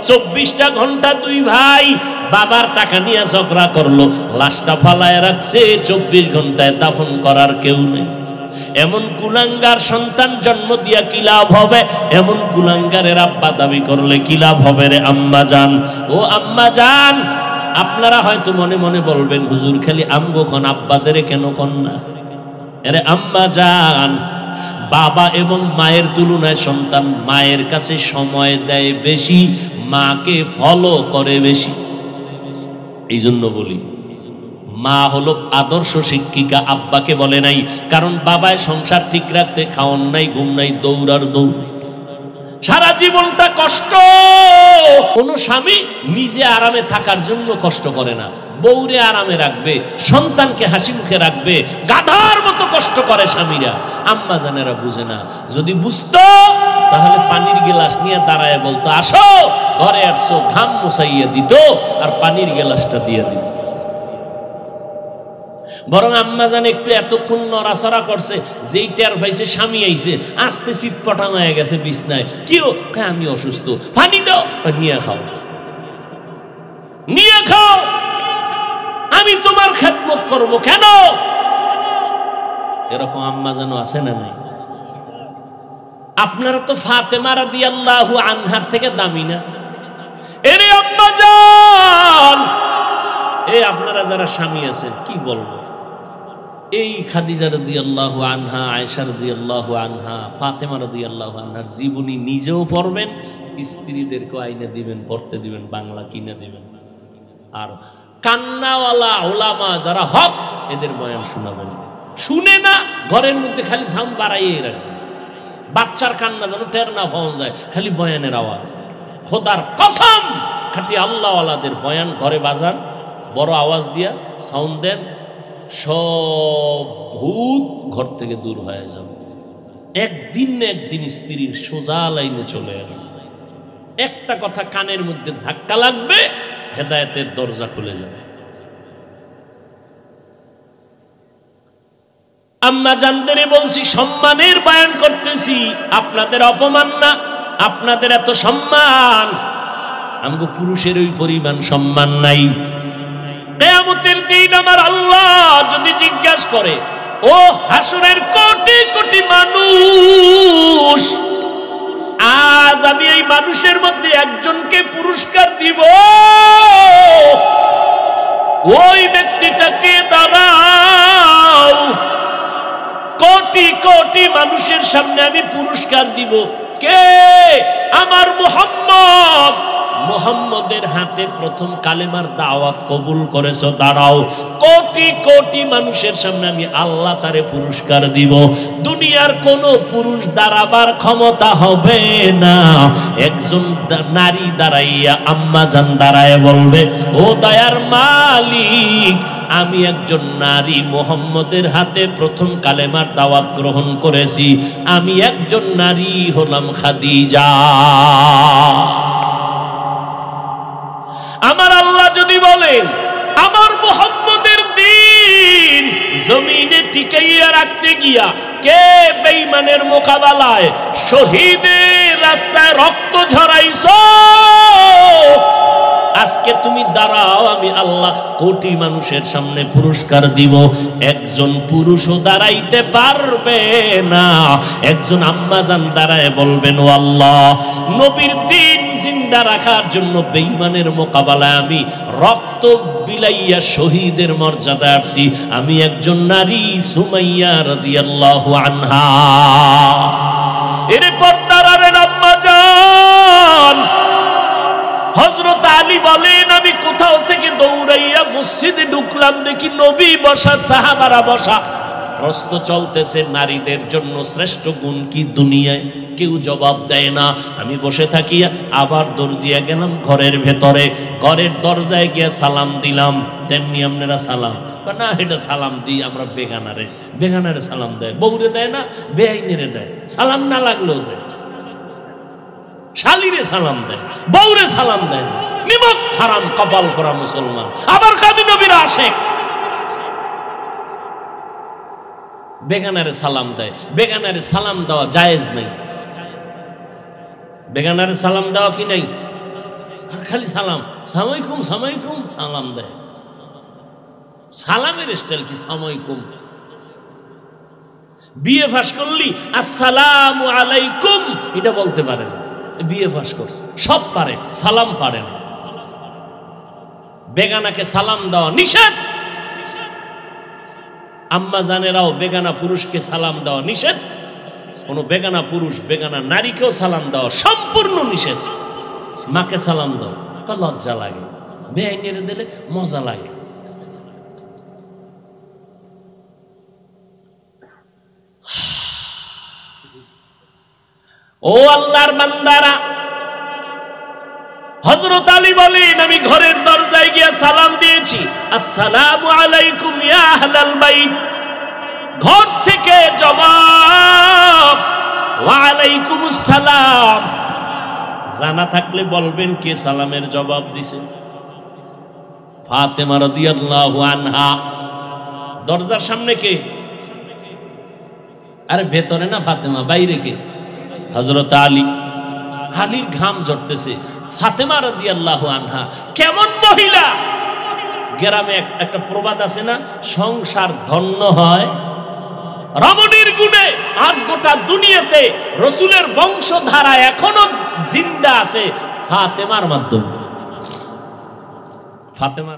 24টা ঘন্টা দুই ভাই বাবার টাকা নিয়ে ঝগড়া করলো, লাশটা ফালায় রাখছে। 24 ঘন্টায় দাফন করার কেউ নেই। এমন কুলাঙ্গার সন্তান জন্ম দিয়া কি লাভ হবে? এমন কুলাঙ্গারের আব্বা দাবি করলে কি লাভ হবে রে আম্মা জান? ও আম্মা জান, আপনারা হয়তো মনে মনে বলবেন, হুজুর খালি আমগো কোন, আব্বাদের কেন কন না? আরে আম্মা জান, বাবা এবং মায়ের তুলনায় সন্তান মায়ের কাছে সময় দেয় বেশি, মাকে ফলো করে বেশি। এই জন্য বলি, মা হলো আদর্শ শিক্ষিকা, আব্বাকে বলে নাই। কারণ বাবায় সংসার ঠিক রাখতে খাওয়ান নাই, ঘুম নাই, দৌড়ার দৌড়, সারা জীবনটা কষ্ট। কোন স্বামী নিজে আরামে থাকার জন্য কষ্ট করে না, বউরে আরামে রাখবে, সন্তানকে হাসি মুখে রাখবে, গাধার মতো কষ্ট করে স্বামীরা। আম্মা জানেরা বুঝে না। যদি বুঝতো তাহলে পানির গিলাস নিয়ে দাঁড়ায় বলতো, আসো ঘরে আসছো, ঘাম মুছাইয়া দিত আর পানির গিলাসটা দিয়ে দিত। বরং আম্মা জান একটু এতক্ষণ নড়াচড়া করছে, যেই টের পাইছে স্বামী আইছে, আস্তে চিৎপটাং হয়ে গেছে বিছনায়। কেউ আমি অসুস্থ, পানি দাও, নিয়ে খাও, নিয়ে খাও, আমি তোমার খেদমত করব কেন? এরকম আম্মা যেন আছে না নাই? আপনারা তো ফাতেমা রাদিয়াল্লাহু আনহার থেকে দামি না? এরে আম্মা জান, এই আপনারা যারা স্বামী আছেন, কি বলবো, এই খাদিজা রাদিয়াল্লাহু আনহা, আয়েশা রাদিয়াল্লাহু আনহা, ফাতেমা রাদিয়াল্লাহু আনহার জীবনী নিজেও পড়বেন, স্ত্রীদেরকে আইনে দিবেন, পড়তে দিবেন, বাংলা কিনে দিবেন। আর কান্নাওয়ালা ওলামা যারা হক, এদের বয়ান শোনাবেন। শুনে না, ঘরের মধ্যে খালি সাউন্ড বাড়াইয়ে রাখবে, বাচ্চার কান্না যেন টের না পাওয়া যায়, খালি বয়ানের আওয়াজ। খোদার কসম, খাঁটি আল্লাহওয়ালাদের বয়ান ঘরে বাজান, বড় আওয়াজ দিয়া সাউন্ড দেন, সব ভূত ঘর থেকে দূর হয়ে যাবে। একদিন না একদিন স্ত্রীর সোজা লাইনে চলে আসবে। একটা কথা কানের মধ্যে ধাক্কা লাগবে, হেদায়েতের দরজা খুলে যাবে। আম্মা জানদের বলছি, সম্মানের বয়ান করতেছি, আপনাদের অপমান না। আপনাদের এত সম্মান, আমগো পুরুষের ওই পরিমাণ সম্মান নাই। কিয়ামতের দিন আমার আল্লাহ যদি জিজ্ঞাসা করে, ও হাসরের কোটি কোটি মানুষ, আজ আমি এই মানুষের মধ্যে একজনকে পুরস্কার দিব, ওই ব্যক্তিটাকে দাঁড়াও। কোটি কোটি মানুষের সামনে আমি পুরস্কার দিব। কে? আমার মুহাম্মদ। মুহাম্মদের হাতে প্রথম কালেমার দাওয়াত কবুল করেছো, দাঁড়াও। কোটি কোটি মানুষের সামনে আমি আল্লাহ তারে পুরস্কার দিব। দুনিয়ার কোন পুরুষ দাঁড়াবার ক্ষমতা হবে না। একজন নারী দাঁড়াইয়া, আম্মা জান দাঁড়ায় বলবে, ও দয়ার মালিক, আমি একজন নারী মুহাম্মদের হাতে প্রথম কালেমার দাওয়াত গ্রহণ করেছি। আমি একজন নারী হলাম খাদিজা। আমার আল্লাহ যদি বলেন আমার মুহাম্মদের দ্বীন জমিনে টিকাইয়া রাখতে গিয়া কে বেঈমানের মোকাবেলায় শহীদের রাস্তায় রক্ত ঝরাইছো, আজকে তুমি দাঁড়াও, আমি আল্লাহ কোটি মানুষের সামনে পুরস্কার দিব। একজন পুরুষও দাঁড়াইতে পারবে না। একজন আম্মাজান দাঁড়ায় বলবেন, ও আল্লাহ, নবীর দ্বীন জিন্দা রাখার জন্য বেঈমানের মোকাবেলায় আমি রক্ত বিলাইয়া শহীদের মর্যাদা আসছি। আমি একজন নারী, সুমাইয়া রাদিয়াল্লাহু আনহা। এরপর দাঁড়ালেন আম্মাজান হযরত আলী বলেন, আমি কোথাও থেকে দৌড়াইয়া মসজিদে ঢুকলাম, দেখি নবী বসা, সাহাবারা বসা। প্রশ্ন চলতেছে, নারীদের জন্য শ্রেষ্ঠ গুণ কি দুনিয়ায়? কেউ জবাব দেয় না। আমি বসে থাকিয়া আবার দৌড় দিয়া গেলাম ঘরের ভেতরে। ঘরের দরজায় গিয়া সালাম দিলাম। তেমনি আপনারা সালাম না, এটা সালাম দিই আমরা বেগানারে। বেগানারে সালাম দেয়, বউরে দেয় না, বেআইনেরে দেয়। সালাম না লাগলেও দেয়। শালিরে সালাম দেয়, বউরে সালাম দেয়। নিমক হারাম কপাল করা মুসলমান। আবার কামি নবীর আশেক, বেগানারে সালাম দেয়। বেগানারে সালাম দেওয়া জায়েজ নাই। বেগানারে সালাম দেওয়া কি নাই? খালি সালাম, সালামালাইকুম সালামালাইকুম সালাম দেয়। সালামের স্টাইল কি সালামালাইকুম? বিএ পাস করলি আসসালামু আলাইকুম এটা বলতে পারেন, বিএ পাস করছে, সব পারে, সালাম পারে না। বেগানাকে সালাম দেওয়া নিষেধ। আম্মা জানেরাও বেগানা পুরুষকে সালাম দেওয়া নিষেধ। কোন বেগানা পুরুষ বেগানা নারীকেও সালাম দেওয়া সম্পূর্ণ নিষেধ। মাকে সালাম দাও, লজ্জা লাগে, বেআইনের দিলে মজা লাগে। ও আল্লাহর বান্দারা, হযরত আলী বলেন, আমি ঘরের দরজায় গিয়ে সালাম দিয়েছি, আসসালামু আলাইকুম ইয়া আহলাল বাইত। ঘর থেকে জবাব, ওয়া আলাইকুমুস সালাম। জানা থাকলে বলবেন কে সালামের জবাব দিছে? ফাতেমা রাদিয়াল্লাহু আনহা। দরজার সামনে কে? আরে ভেতরে না ফাতেমা, বাইরে কে? হযরত আলী। আলীর ঘাম ঝরতেছে। ফাতেমা রাদিয়াল্লাহু আনহা কেমন মহিলা! গ্রামে একটা প্রবাদ আছে না, সংসার ধন্য হয় রমণীর গুণে। আজ গোটা দুনিয়াতে রাসূলের বংশধারা এখনো জিন্দা আছে ফাতেমার মাধ্যমে। ফাতেমা